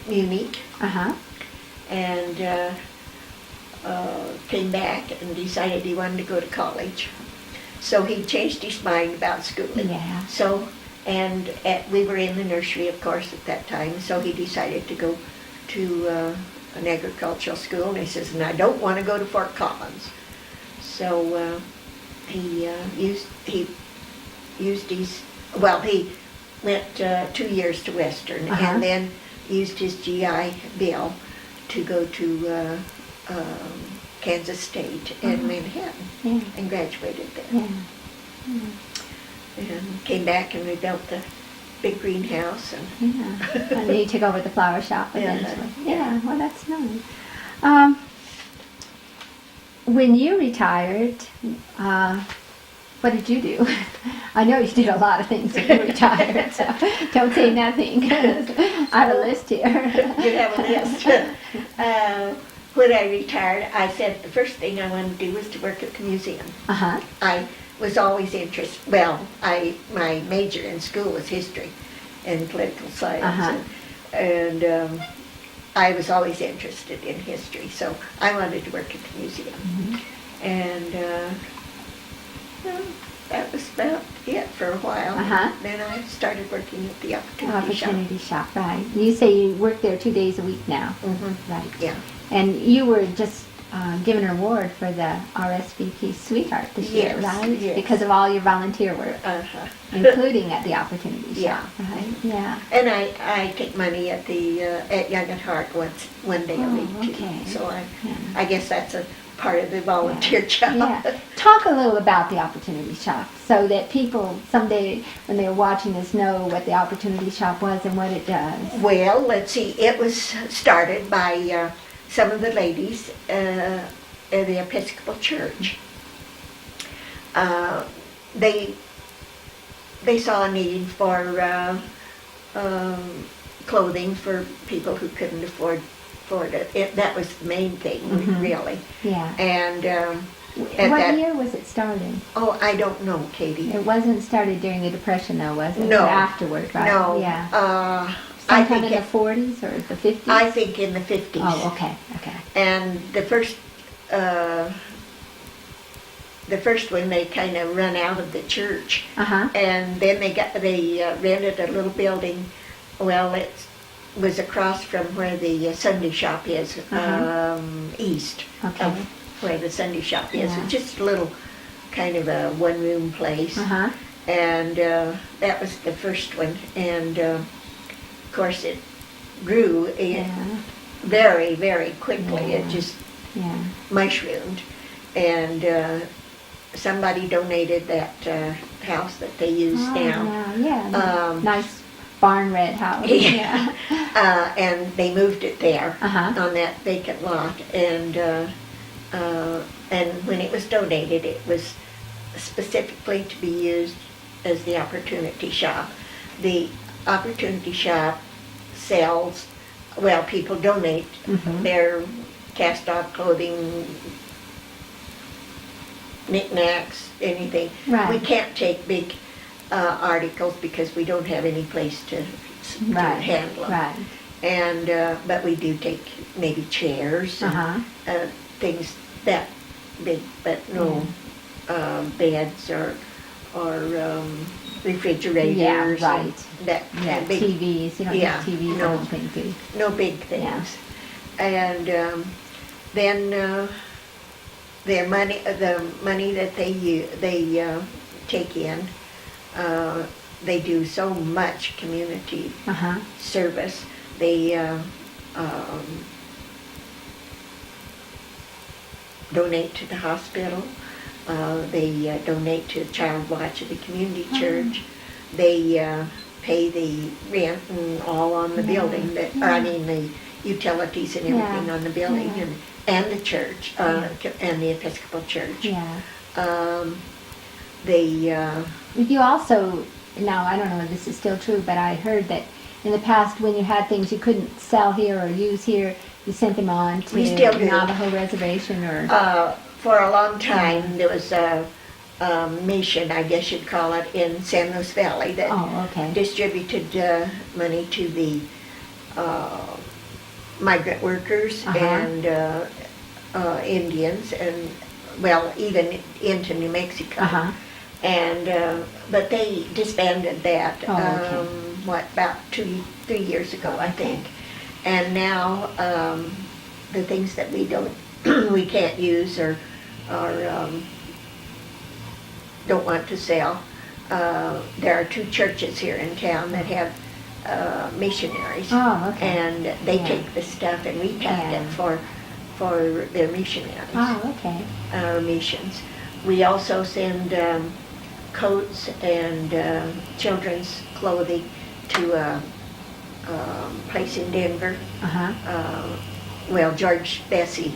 Munich. And came back and decided he wanted to go to college. So he changed his mind about schooling. So, and we were in the nursery, of course, at that time, so he decided to go to an agricultural school, and he says, and I don't want to go to Fort Collins. So he used his, well, he went 2 years to Western, and then used his GI Bill to go to Kansas State and Manhattan, and graduated there. And came back and we built the big greenhouse. And
and then you took over the flower shop eventually. Well, that's nice. When you retired, what did you do? I know you did a lot of things when you retired, so don't say nothing. I have a list here.
You have a list. When I retired, I said the first thing I wanted to do was to work at the museum. I was always interested, well, my major in school was history and political science, and I was always interested in history, so I wanted to work at the museum. And well, that was about it for a while. Then I started working at the
Opportunity Shop, right. You say you work there 2 days a week now. Right.
Yeah.
And you were just given an award for the RSVP Sweetheart this year, right?
Yes.
Because of all your volunteer work, including at the Opportunity Shop, right? Yeah.
And I take money at the at Young at Heart one day a week too.
Okay.
So I guess that's a part of the volunteer job.
Yeah. Talk a little about the Opportunity Shop so that people someday when they're watching us know what the Opportunity Shop was and what it does.
Well, let's see. It was started by some of the ladies at the Episcopal Church. They saw a need for clothing for people who couldn't afford it. That was the main thing, really.
Yeah.
And
what year was it started?
Oh, I don't know, Katie.
It wasn't started during the Depression, though, was it?
No.
Or afterward, right?
No.
Yeah.
I
Sometime
think
in the 40s or the 50s?
I think in the 50s.
Oh, okay.
And the first one they kind of run out of the church, and then they rented a little building. Well, it was across from where the Sunday shop is, east of where the Sunday shop is. It's just a little kind of a one-room place, and that was the first one. And of course, it grew very, very quickly. It just mushroomed, and somebody donated that house that they use now.
Nice barn red house.
And they moved it there on that vacant lot. And when it was donated, it was specifically to be used as the Opportunity Shop. The Opportunity Shop sells, well, people donate their cast-off clothing, knickknacks, anything.
Right.
We can't take big articles because we don't have any place to handle them.
Right.
And but we do take maybe chairs, and, things that big, but no beds or refrigerators.
Yeah, right.
That big,
TVs. You don't need TVs.
No,
I don't think, do you?
no big things. And then their money, the money that they take in, they do so much community service. They donate to the hospital. They donate to Child Watch at the community church. They pay the rent and all on the building. I mean the utilities and everything on the building, and the church, and the Episcopal Church.
You also, now I don't know if this is still true, but I heard that in the past when you had things you couldn't sell here or use here, you sent them on to Navajo Reservation or...
For a long time there was a mission, I guess you'd call it, in San Luis Valley that distributed money to the migrant workers and Indians, and well, even into New Mexico. And but they disbanded that about 2-3 years ago, I think. And now the things that we can't use or don't want to sell, there are 2 churches here in town that have missionaries, and they take the stuff and repack it for their missionaries. Our missions. We also send coats and children's clothing to a place in Denver. Well, George Bessie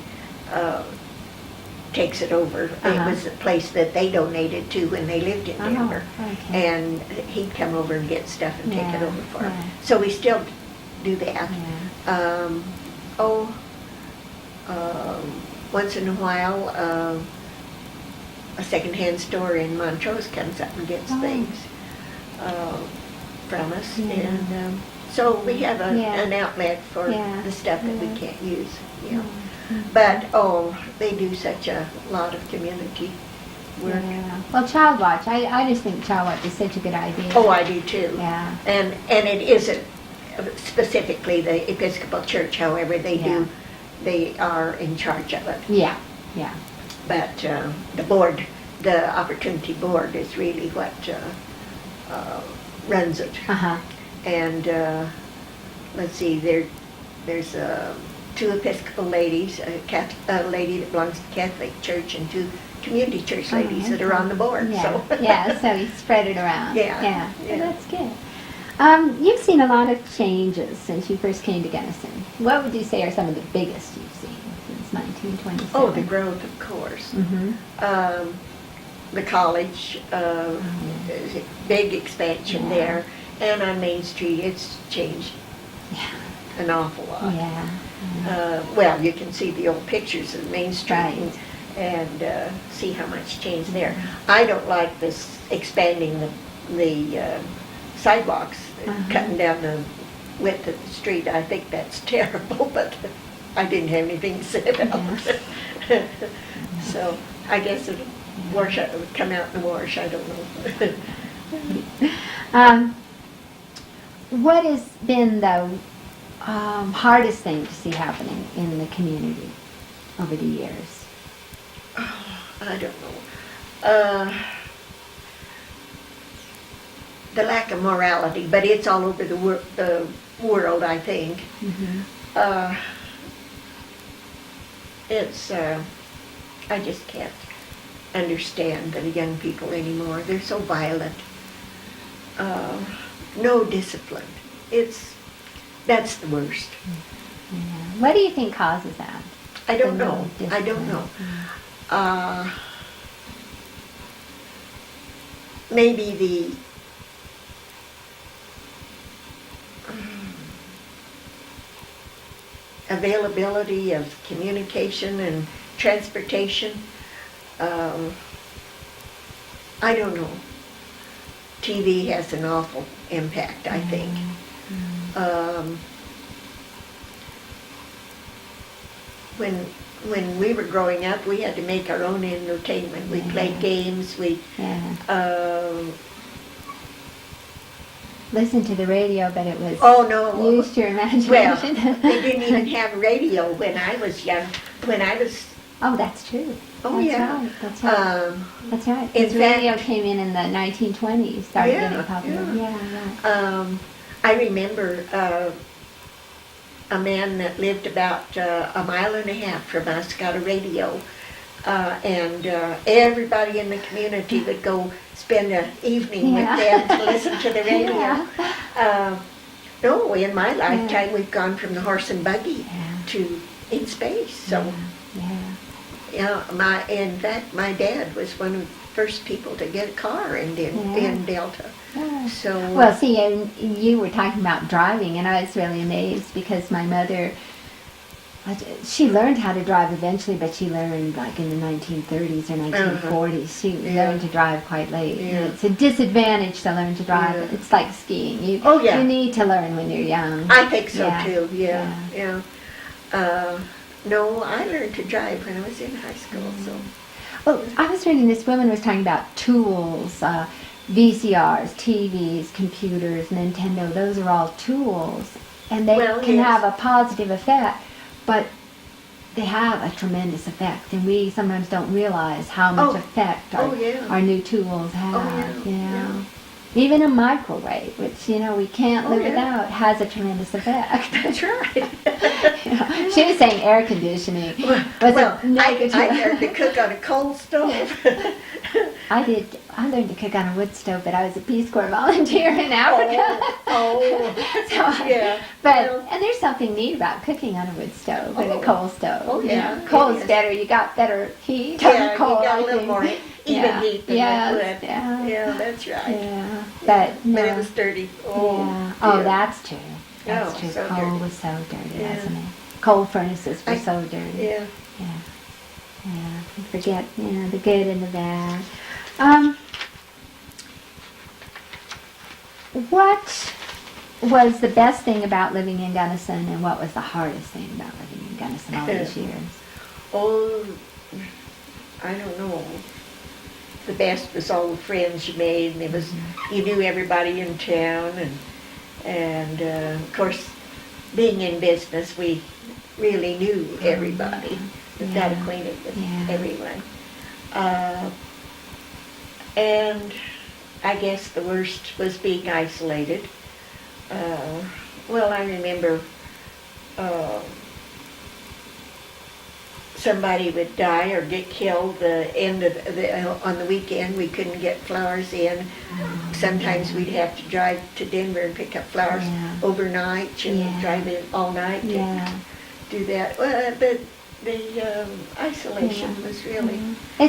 takes it over. It was a place that they donated to when they lived in Denver. And he'd come over and get stuff and take it over for them. So we still do that. Once in a while, a secondhand store in Montrose comes up and gets things from us. And so we have an outlet for the stuff that we can't use. But, they do such a lot of community work.
Yeah. Well, Child Watch, I just think Child Watch is such a good idea.
Oh, I do too.
Yeah.
And it isn't specifically the Episcopal Church, however, they are in charge of it.
Yeah, yeah.
But the board, the Opportunity Board is really what runs it.
Uh-huh.
And let's see, there's two Episcopal ladies, a lady that belongs to the Catholic Church and two community church ladies that are on the board.
Yeah,
So.
yeah, so you spread it around.
Yeah.
Well, that's good. You've seen a lot of changes since you first came to Gunnison. What would you say are some of the biggest you've seen since 1927?
Oh, the growth, of course.
Mm-hmm.
The college, there's a big expansion there. And on Main Street, it's changed an awful lot.
Yeah.
Well, you can see the old pictures of Main Street
Right.
and see how much changed there. I don't like this expanding the sidewalks, cutting down the width of the street. I think that's terrible, but I didn't have anything to say about it. So I guess it'll come out in the wash, I don't know.
What has been the hardest thing to see happening in the community over the years?
I don't know. The lack of morality, but it's all over the world, I think.
Mm-hmm.
I just can't understand the young people anymore. They're so violent. No discipline. That's the worst.
Yeah. What do you think causes that?
I don't
The
know.
no
I don't know.
discipline.
Maybe the availability of communication and transportation. I don't know. TV has an awful impact, I think. When we were growing up, we had to make our own entertainment. We played games.
Listen to the radio, but it was used your imagination.
Well, they didn't even have radio when I was young.
Oh, that's true.
Oh,
that's
yeah.
Right. That's right. That's right.
In
Because radio came in the 1920s, started getting popular.
Yeah. I remember a man that lived about a mile and a half from us got a radio, and everybody in the community would go spend an evening with them to listen to the radio. No, in my lifetime, we've gone from the horse and buggy to in space. So, in fact, my dad was one of the first people to get a car in Delta.
Yeah.
So
well, see, and you were talking about driving, and I was really amazed because my mother, she learned how to drive eventually, but she learned like in the 1930s or 1940s. She learned to drive quite late.
Yeah.
It's a disadvantage to learn to drive.
Yeah.
It's like skiing. You need to learn when you're young.
I think so too. No, I learned to drive when I was in high school. So.
Well, I was reading this woman was talking about tools, VCRs, TVs, computers, Nintendo. Those are all tools, and they can have a positive effect, but they have a tremendous effect, and we sometimes don't realize how much effect our new tools have. Even a microwave, which we can't live without, has a tremendous effect.
That's right.
She was saying air conditioning.
I learned to cook on a coal stove.
I did. I learned to cook on a wood stove, but I was a Peace Corps volunteer in Africa. And there's something neat about cooking on a wood stove and a coal stove.
Oh yeah.
Coal is better. You got better heat.
Yeah,
coal,
you got a little more even heat than wood.
Yeah,
that's right.
Yeah, but
it was dirty.
Oh, that's true. That's true.
So
coal
dirty.
was so dirty, wasn't it? Coal furnaces were so dirty.
Yeah.
You forget, the good and the bad. What was the best thing about living in Gunnison, and what was the hardest thing about living in Gunnison all these years?
Oh, I don't know. The best was all the friends you made, and you knew everybody in town, and of course, being in business, we really knew everybody. We got acquainted with everyone. And I guess the worst was being isolated. Well, I remember somebody would die or get killed on the weekend. We couldn't get flowers in. Sometimes we'd have to drive to Denver and pick up flowers overnight and drive in all night to do that. Well, but the isolation was really,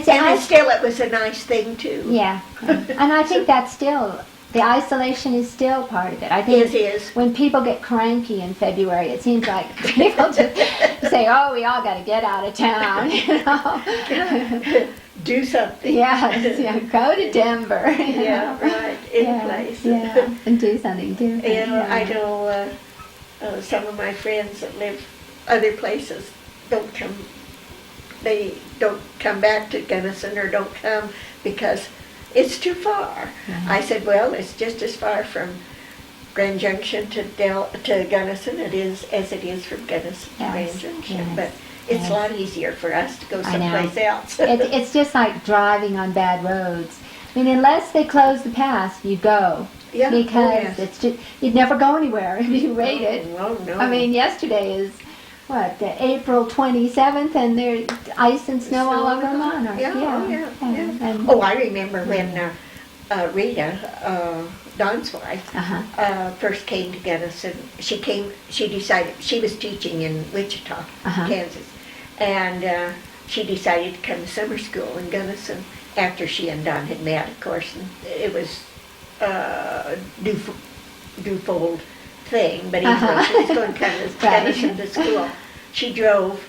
still it was a nice thing too.
Yeah, and I think that's still, the isolation is still part of it. I think
it is.
When people get cranky in February, it seems like people just say, "Oh, we all got to get out of town," you know.
Do something.
Yeah, go to Denver.
Yeah, right, place.
Yeah, and do something different.
I know some of my friends that live other places they don't come back to Gunnison or don't come because it's too far. I said, well, it's just as far from Grand Junction to Gunnison as it is from Gunnison to Grand Junction, but it's a lot easier for us to go someplace else.
It's just like driving on bad roads. I mean, unless they close the pass, you go.
Yeah.
Because it's just, you'd never go anywhere if you waited.
Oh, no.
I mean, yesterday is, April 27th, and there's ice and snow all over Monarch. And
I remember when Rita, Don's wife, first came to Gunnison. She decided, she was teaching in Wichita, Kansas, and she decided to come to summer school in Gunnison after she and Don had met, of course, and it was due-fold thing, but anyway, she was going to come to Gunnison to school. She drove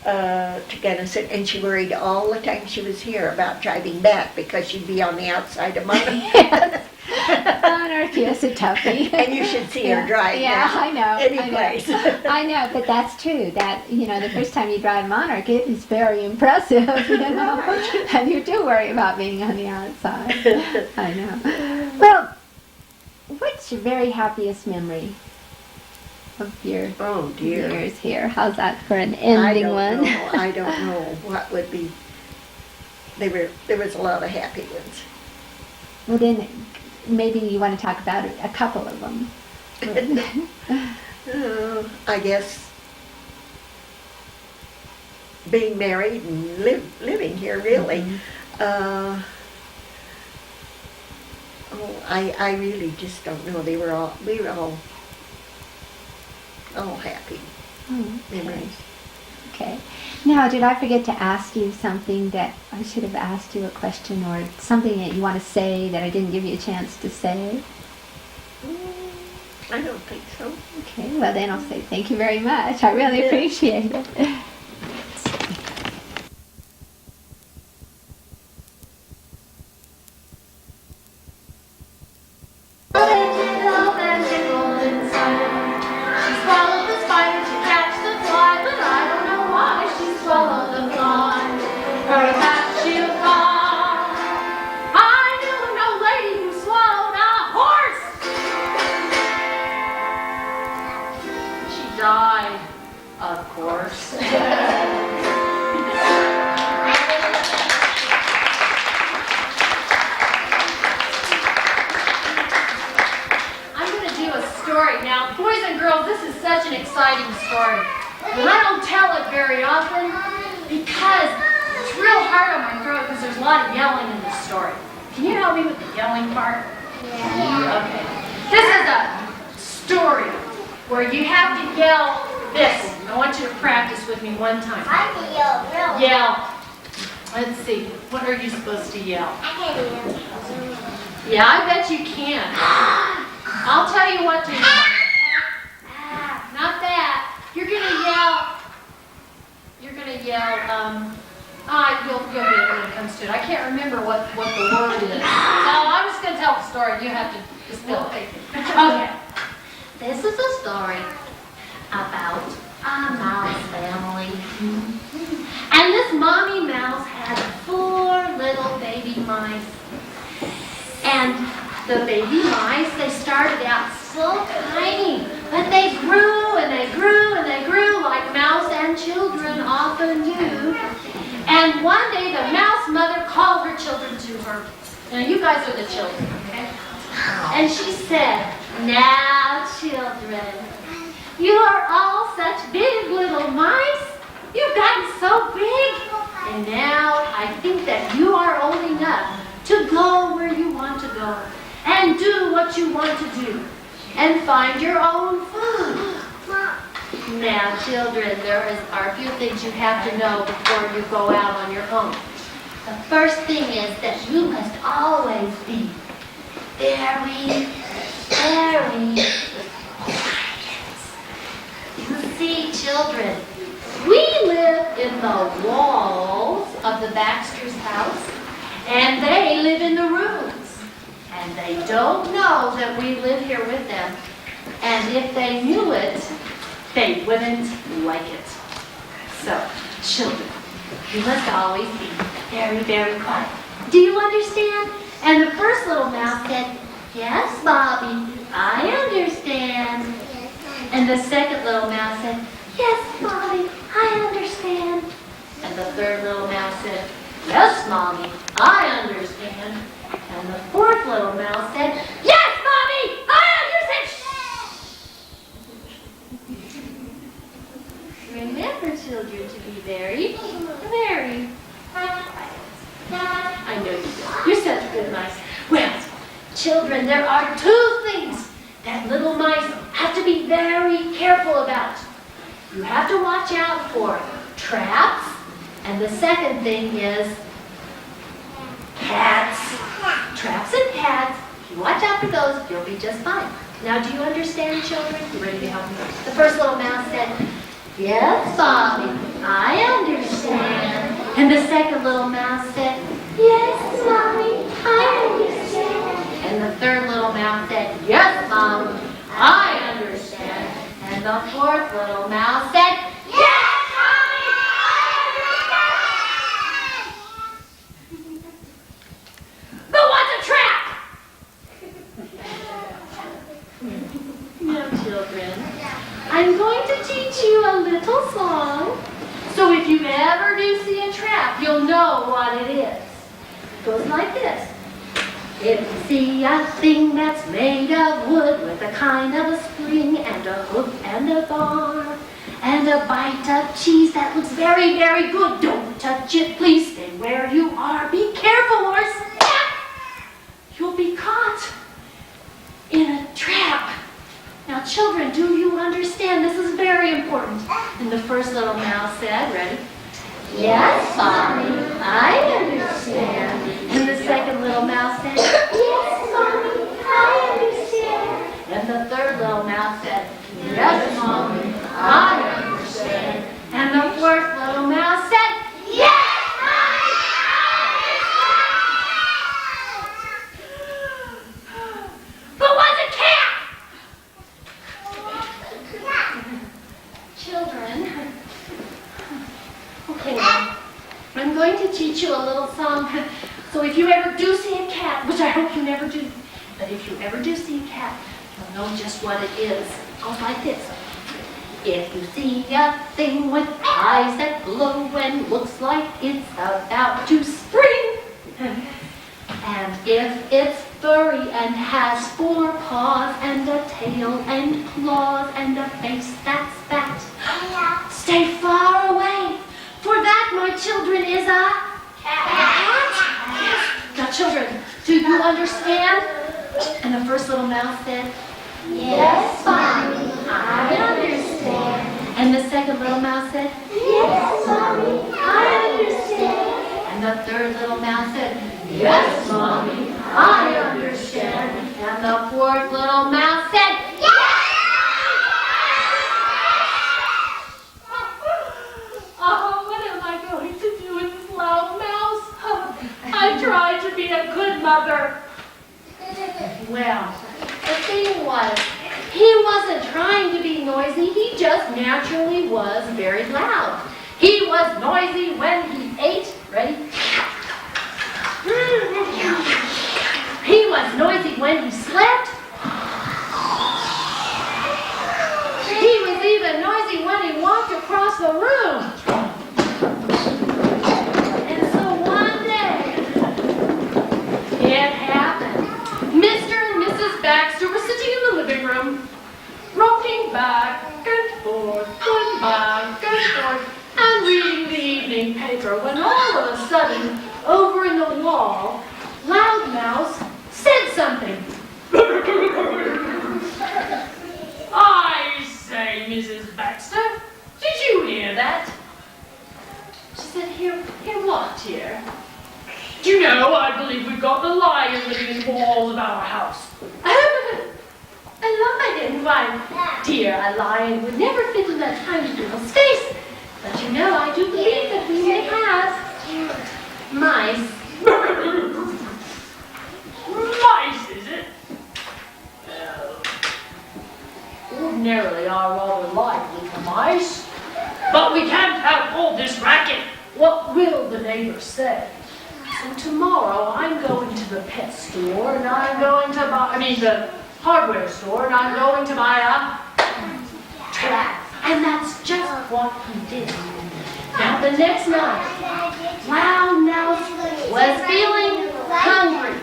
to Gunnison, and she worried all the time she was here about driving back because she'd be on the outside of Monarch.
Monarch is a toughie.
And you should see her drive now.
I know.
Any place.
I know, but that's true. That, the first time you drive Monarch, it is very impressive, and you do worry about being on the outside. I know. Well, what's your very happiest memory of your years here? How's that for an ending one?
I don't know what would be. There was a lot of happy ones.
Well, then maybe you want to talk about a couple of them.
I guess being married and living here, really. I really just don't know. We were all happy. Memories.
Okay. Now, did I forget to ask you something that I should have asked you, a question or something that you want to say that I didn't give you a chance to say?
I don't think so.
Okay, well then I'll say thank you very much. I really appreciate it.
Died, of course. I'm going to do a story. Now, boys and girls, this is such an exciting story. And I don't tell it very often because it's real hard on my throat because there's a lot of yelling in this story. Can you help me with the yelling part? Yeah. Okay. This is a story where you have to yell this. I want you to practice with me one time.
I can yell, really.
Yell. Let's see. What are you supposed to yell?
I can yell.
Yeah, I bet you can. I'll tell you what to yell. Not that. You're gonna yell. You'll get it when it comes to it. I can't remember what the word is. So I'm just gonna tell the story. You have to just fill it. Okay. This is a story about a mouse family. The baby mice, they started out so tiny, but they grew and they grew and they grew like mouse and children often do. And one day the mouse mother called her children to her. Now you guys are the children, okay? And she said, "Now children, you are all such big little mice. You've gotten so big. And now I think that you are old enough to go where you want to go and do what you want to do and find your own food. Now, children, are a few things you have to know before you go out on your own. The first thing is that you must always be very, very quiet. You see, children, we live in the walls of the Baxter's house, and they live in the rooms. And they don't know that we live here with them. And if they knew it, they wouldn't like it. So, children, you must always be very, very quiet. Do you understand? And the first little mouse said, "Yes, Bobby, I understand." And the second little mouse said, "Yes, Bobby, I understand." And the third little mouse said, "Yes, Mommy, I understand." And the fourth little mouse said, "Yes, Mommy, I understand." Remember, children, to be very, very quiet. I know you do. You're such good mice. Well, children, there are two things that little mice have to be very careful about. You have to watch out for traps, and the second thing is cats. Traps and cats. If you watch out for those, you'll be just fine. Now, do you understand, children? You ready to help me? The first little mouse said, "Yes, Bobby, I understand." And the second little mouse said, "Yes, Mommy, I understand." And the third little mouse said, "Yes, Mommy, I understand." And the fourth little mouse said, "Yes, Mommy, I understand." But what's a trap? Now, children, I'm going to teach you a little song. So if you ever do see a trap, you'll know what it is. It goes like this. If you see a thing that's made of wood with a kind of a spring and a hook and a bar and a bite of cheese that looks very, very good, don't touch it, please stay where you are. Be careful or snap! You'll be caught in a trap. Now, children, do you understand? This is very important. And the first little mouse said, ready? "Yes, Mommy, I understand." And the second little mouse said, "Yes, Mommy, I understand." And the third little mouse said, "Yes, Mommy, I understand." And the fourth little mouse said, "Yes, Mommy, I understand." But what's a cat? Children, okay, now, I'm going to teach you a little song. So if you ever do see a cat, which I hope you never do, but if you ever do see a cat, you'll know just what it is. It goes like this. If you see a thing with eyes that glow and looks like it's about to spring, and if it's furry and has 4 paws and a tail and claws and a face that's fat, stay far away, for that, my children, is a cat. Now, children, do you understand? And the first little mouse said, "Yes, Mommy, I understand." And the second little mouse said, "Yes, Mommy, I understand." And the third little mouse said, "Yes, Mommy, I understand." And the fourth little mouse said, "Yes, oh, what am I going to do with this loud mouse? I tried to be a good mother. Well, the thing was, he wasn't trying to be noisy. He just naturally was very loud. He was noisy when he ate. Ready? He was noisy when sudden, over in the wall, Loudmouth said something.
I say, Mrs. Baxter, did you hear that?
She said, hear what, dear?
Do you know, I believe we've got the lion living in the walls of our house.
A lion? Why, dear, a lion would never fit in that tiny little space. But you know, I do believe that we may have mice.
Mice, is it? Well, ordinarily I rather like little mice. But we can't have all this racket.
What will the neighbors say? So tomorrow I'm going to the pet store and I'm going to buy, the hardware store, and I'm going to buy a trap. And that's just what he did. Now the next night, Loudmouth was feeling hungry.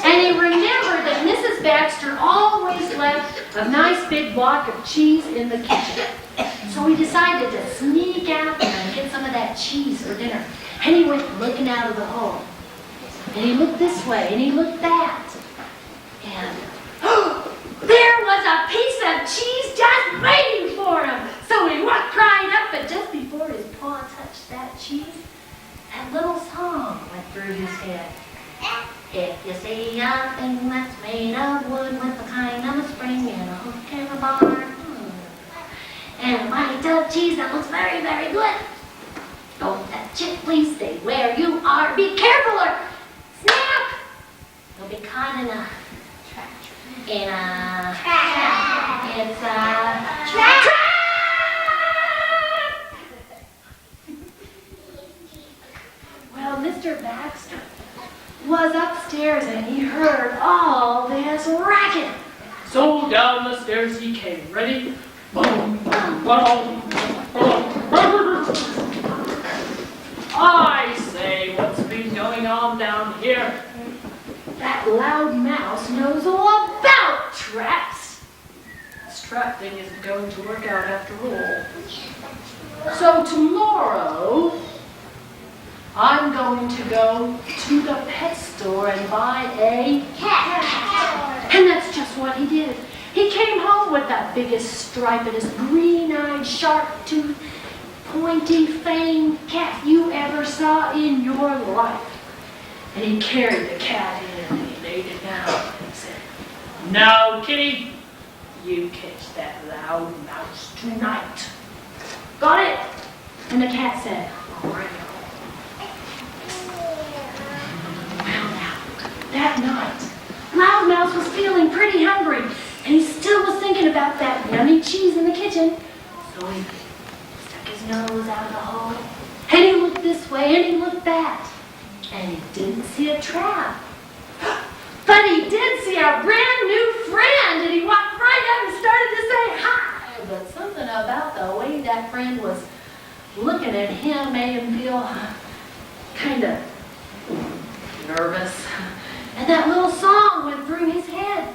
And he remembered that Mrs. Baxter always left a nice big block of cheese in the kitchen. So he decided to sneak out there and get some of that cheese for dinner. And he went looking out of the hole. And he looked this way, and he looked that. And there was a piece of cheese just waiting for him. So he walked right up, but just before his paw touched that cheese, that little song went through his head. If you see a thing that's made of wood with a kind of a spring and a hook and a bar, and a bite of cheese that looks very, very good, don't touch it, please stay where you are. Be careful or snap! You'll be caught in a trap. It's a trap! Well, Mr. Baxter was upstairs and he heard all this racket.
So down the stairs he came. Ready? Boom, boom, boom, boom. I say, what's been going on down here?
That loud mouse knows all about traps.
This trap thing isn't going to work out after all.
So tomorrow, I'm going to go to the pet store and buy a cat. And that's just what he did. He came home with that biggest, stripedest, green-eyed, sharp-toothed, pointy-fanged cat you ever saw in your life. And he carried the cat in and he laid it down and said,
Now, Kitty, you catch that loud mouse tonight.
got it? And the cat said, all right. Well, now, that night, Loudmouth was feeling pretty hungry, and he still was thinking about that yummy cheese in the kitchen. So he stuck his nose out of the hole, and he looked this way, and he looked that, and he didn't see a trap. But he did see a brand new friend, and he walked right up and started to say hi. But something about the way that friend was looking at him made him feel kind of nervous. And that little song went through his head.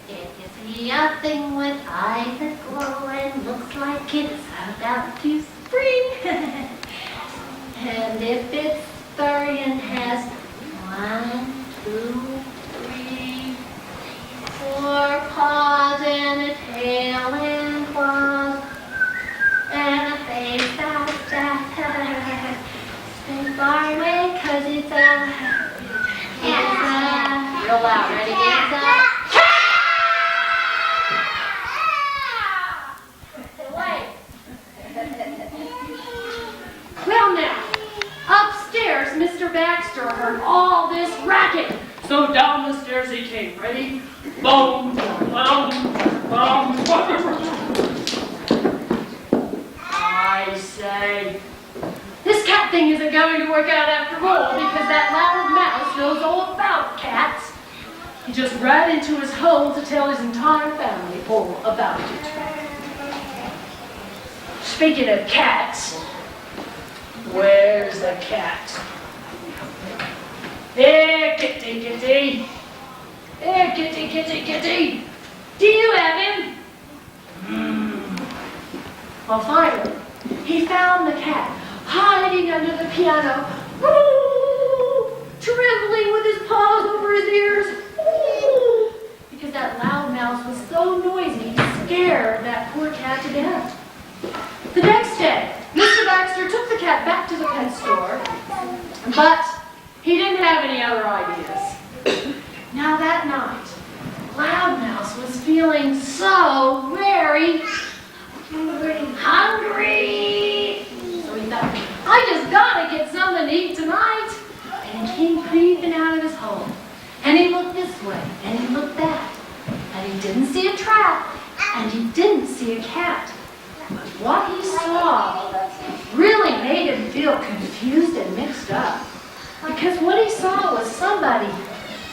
If you see a thing with eyes that glow and looks like it's about to spring, and if it's furry and has 1, 2, 3, 4 paws and a tail and claws and a face that's that stay far away 'cause it's real loud. Ready? It's a well now, upstairs, Mr. Baxter heard all this racket.
So down the stairs he came. Ready? Boom, boom, boom, boom. I say,
This cat thing isn't going to work out after all because that loud mouse knows all about cats. He just ran into his hole to tell his entire family all about it. Speaking of cats, where's the cat? Here, kitty, kitty. Here, kitty, kitty, kitty. Do you have him? Well, finally, he found the cat hiding under the piano, Ooh, trembling with his paws over his ears. Ooh, because that loud mouse was so noisy, he scared that poor cat to death. The next day, Mr. Baxter took the cat back to the pet store, but he didn't have any other ideas. Now that night, Loudmouse was feeling so very hungry. So he thought, I just gotta get something to eat tonight. And he came creeping out of his hole. And he looked this way, and he looked that. And he didn't see a trap, and he didn't see a cat. But what he saw really made him feel confused and mixed up. Because what he saw was somebody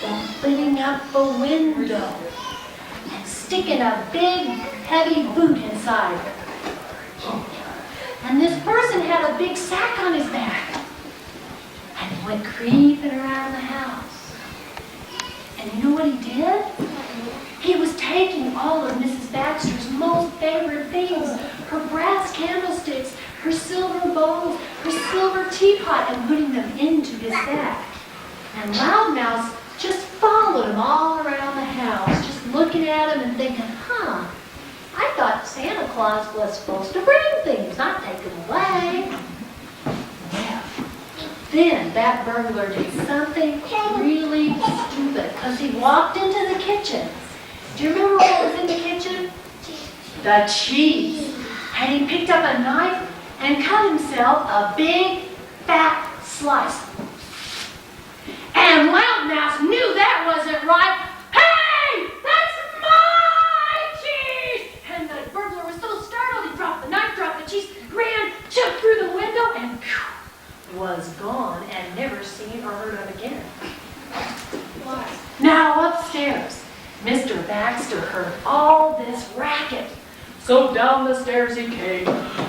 opening up a window and sticking a big, heavy boot inside. And this person had a big sack on his back. And he went creeping around the house. And you know what he did? He was taking all of Mrs. Baxter's most favorite things, her brass candlesticks, her silver bowls, her silver teapot, and putting them into his bag. And Loudmouse just followed him all around the house, just looking at him and thinking, I thought Santa Claus was supposed to bring things, not take them away. Well, then that burglar did something really stupid, because he walked into the kitchen. Do you remember what was in the kitchen? The cheese. And he picked up a knife and cut himself a big, fat slice. And Loudmouse knew that wasn't right. Hey, that's my cheese! And the burglar was so startled, he dropped the knife, dropped the cheese, ran, jumped through the window, and was gone and never seen or heard of again. Now upstairs, Mr. Baxter heard all this racket.
So down the stairs he came.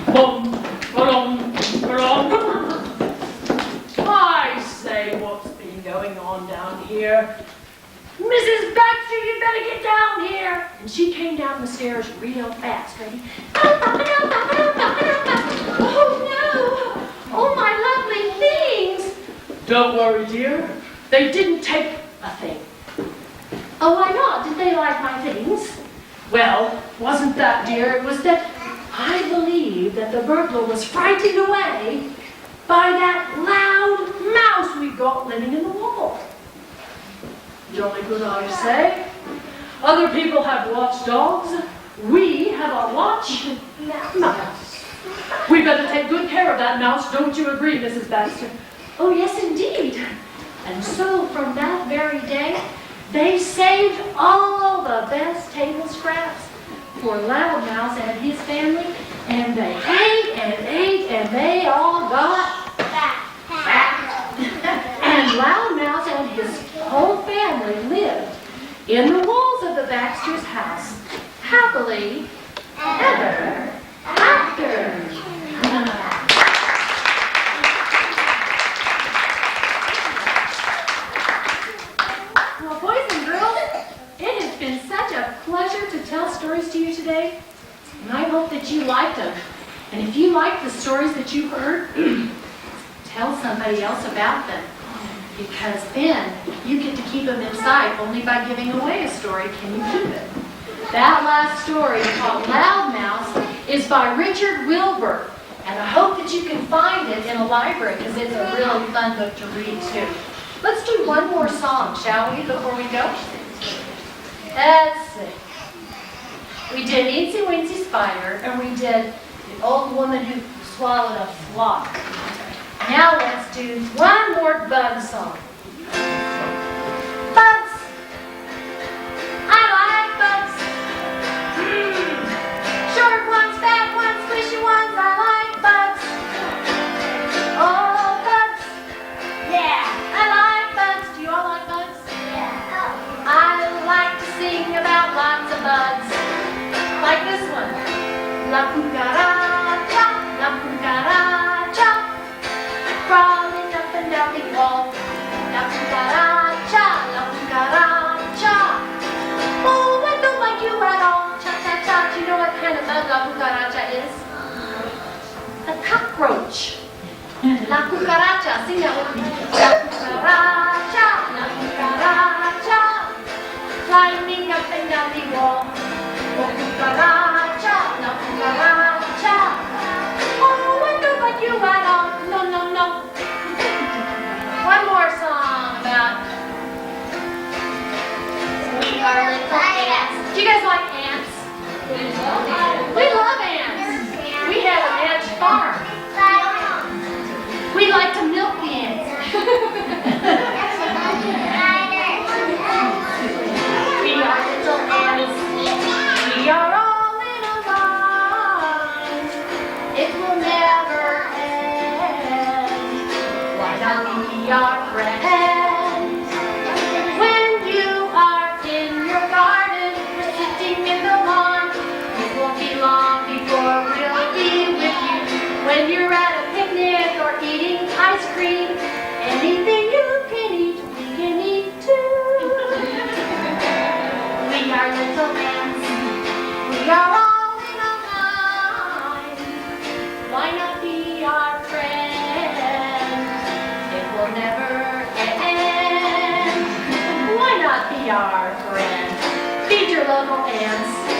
Bum, ba-dum, ba-dum. I say, what's been going on down here?
Mrs. Baxter, you better get down here. And she came down the stairs real fast, ready? Oh no! Oh my lovely things!
Don't worry, dear. They didn't take
A thing. Oh, why not? Did they like my things?
well.
Wasn't that, dear? It was that I believe that the burglar was frightened away by that loud mouse we got living in the wall.
Jolly good, I say. Other people have watchdogs. We have a watch mouse. We better take good care of that mouse. Don't you agree, Mrs. Baxter?
Oh, yes, indeed. And so from that very day, they saved all the best table scraps for Loudmouse and his family, and they ate, and they all got fat. And Loudmouse and his whole family lived in the walls of the Baxter's house, happily ever after. Well, boys and girls, it has been such a pleasure to tell stories to you today, and I hope that you liked them. And if you liked the stories that you heard, tell somebody else about them, because then you get to keep them inside. Only by giving away a story can you keep it. That last story, called Loudmouse, is by Richard Wilbur, and I hope that you can find it in a library, because it's a really fun book to read too. Let's do one more song, shall we, before we go? Let's see. We did Eensy Weensy Spider, and we did the old woman who swallowed a flock. Now let's do one more bug song. Bugs. I like bugs. Short ones, fat ones, squishy ones, I like bugs. Oh, bugs. Yeah, I like bugs. Do you all like bugs? Yeah. I like to sing about lots of bugs. Like this one. La cucaracha, la cucaracha, crawling up and down the wall. La cucaracha, la cucaracha. Oh, I don't like you at all. Cha cha cha. Do you know what kind of bug la cucaracha is? A cockroach. La cucaracha, sing that one. La cucaracha, climbing up and down the wall. Oh, cucaracha, la cucaracha. Oh, I don't like you at all. No, no, no. One more song about we are little ants. Do you guys like ants? We love ants. We have an ant farm. We like to milk the ants. We are little ants. We are all in a line. It will never end. Why not be our friends? When you are in your garden, we're sitting in the lawn. It won't be long before we'll be with you. When you're at a picnic or eating ice cream, anything you can eat, we can eat too. We are little ants. We are all in a line. Why not be our friends? It will never end. Why not be our friend? Feed your local ants.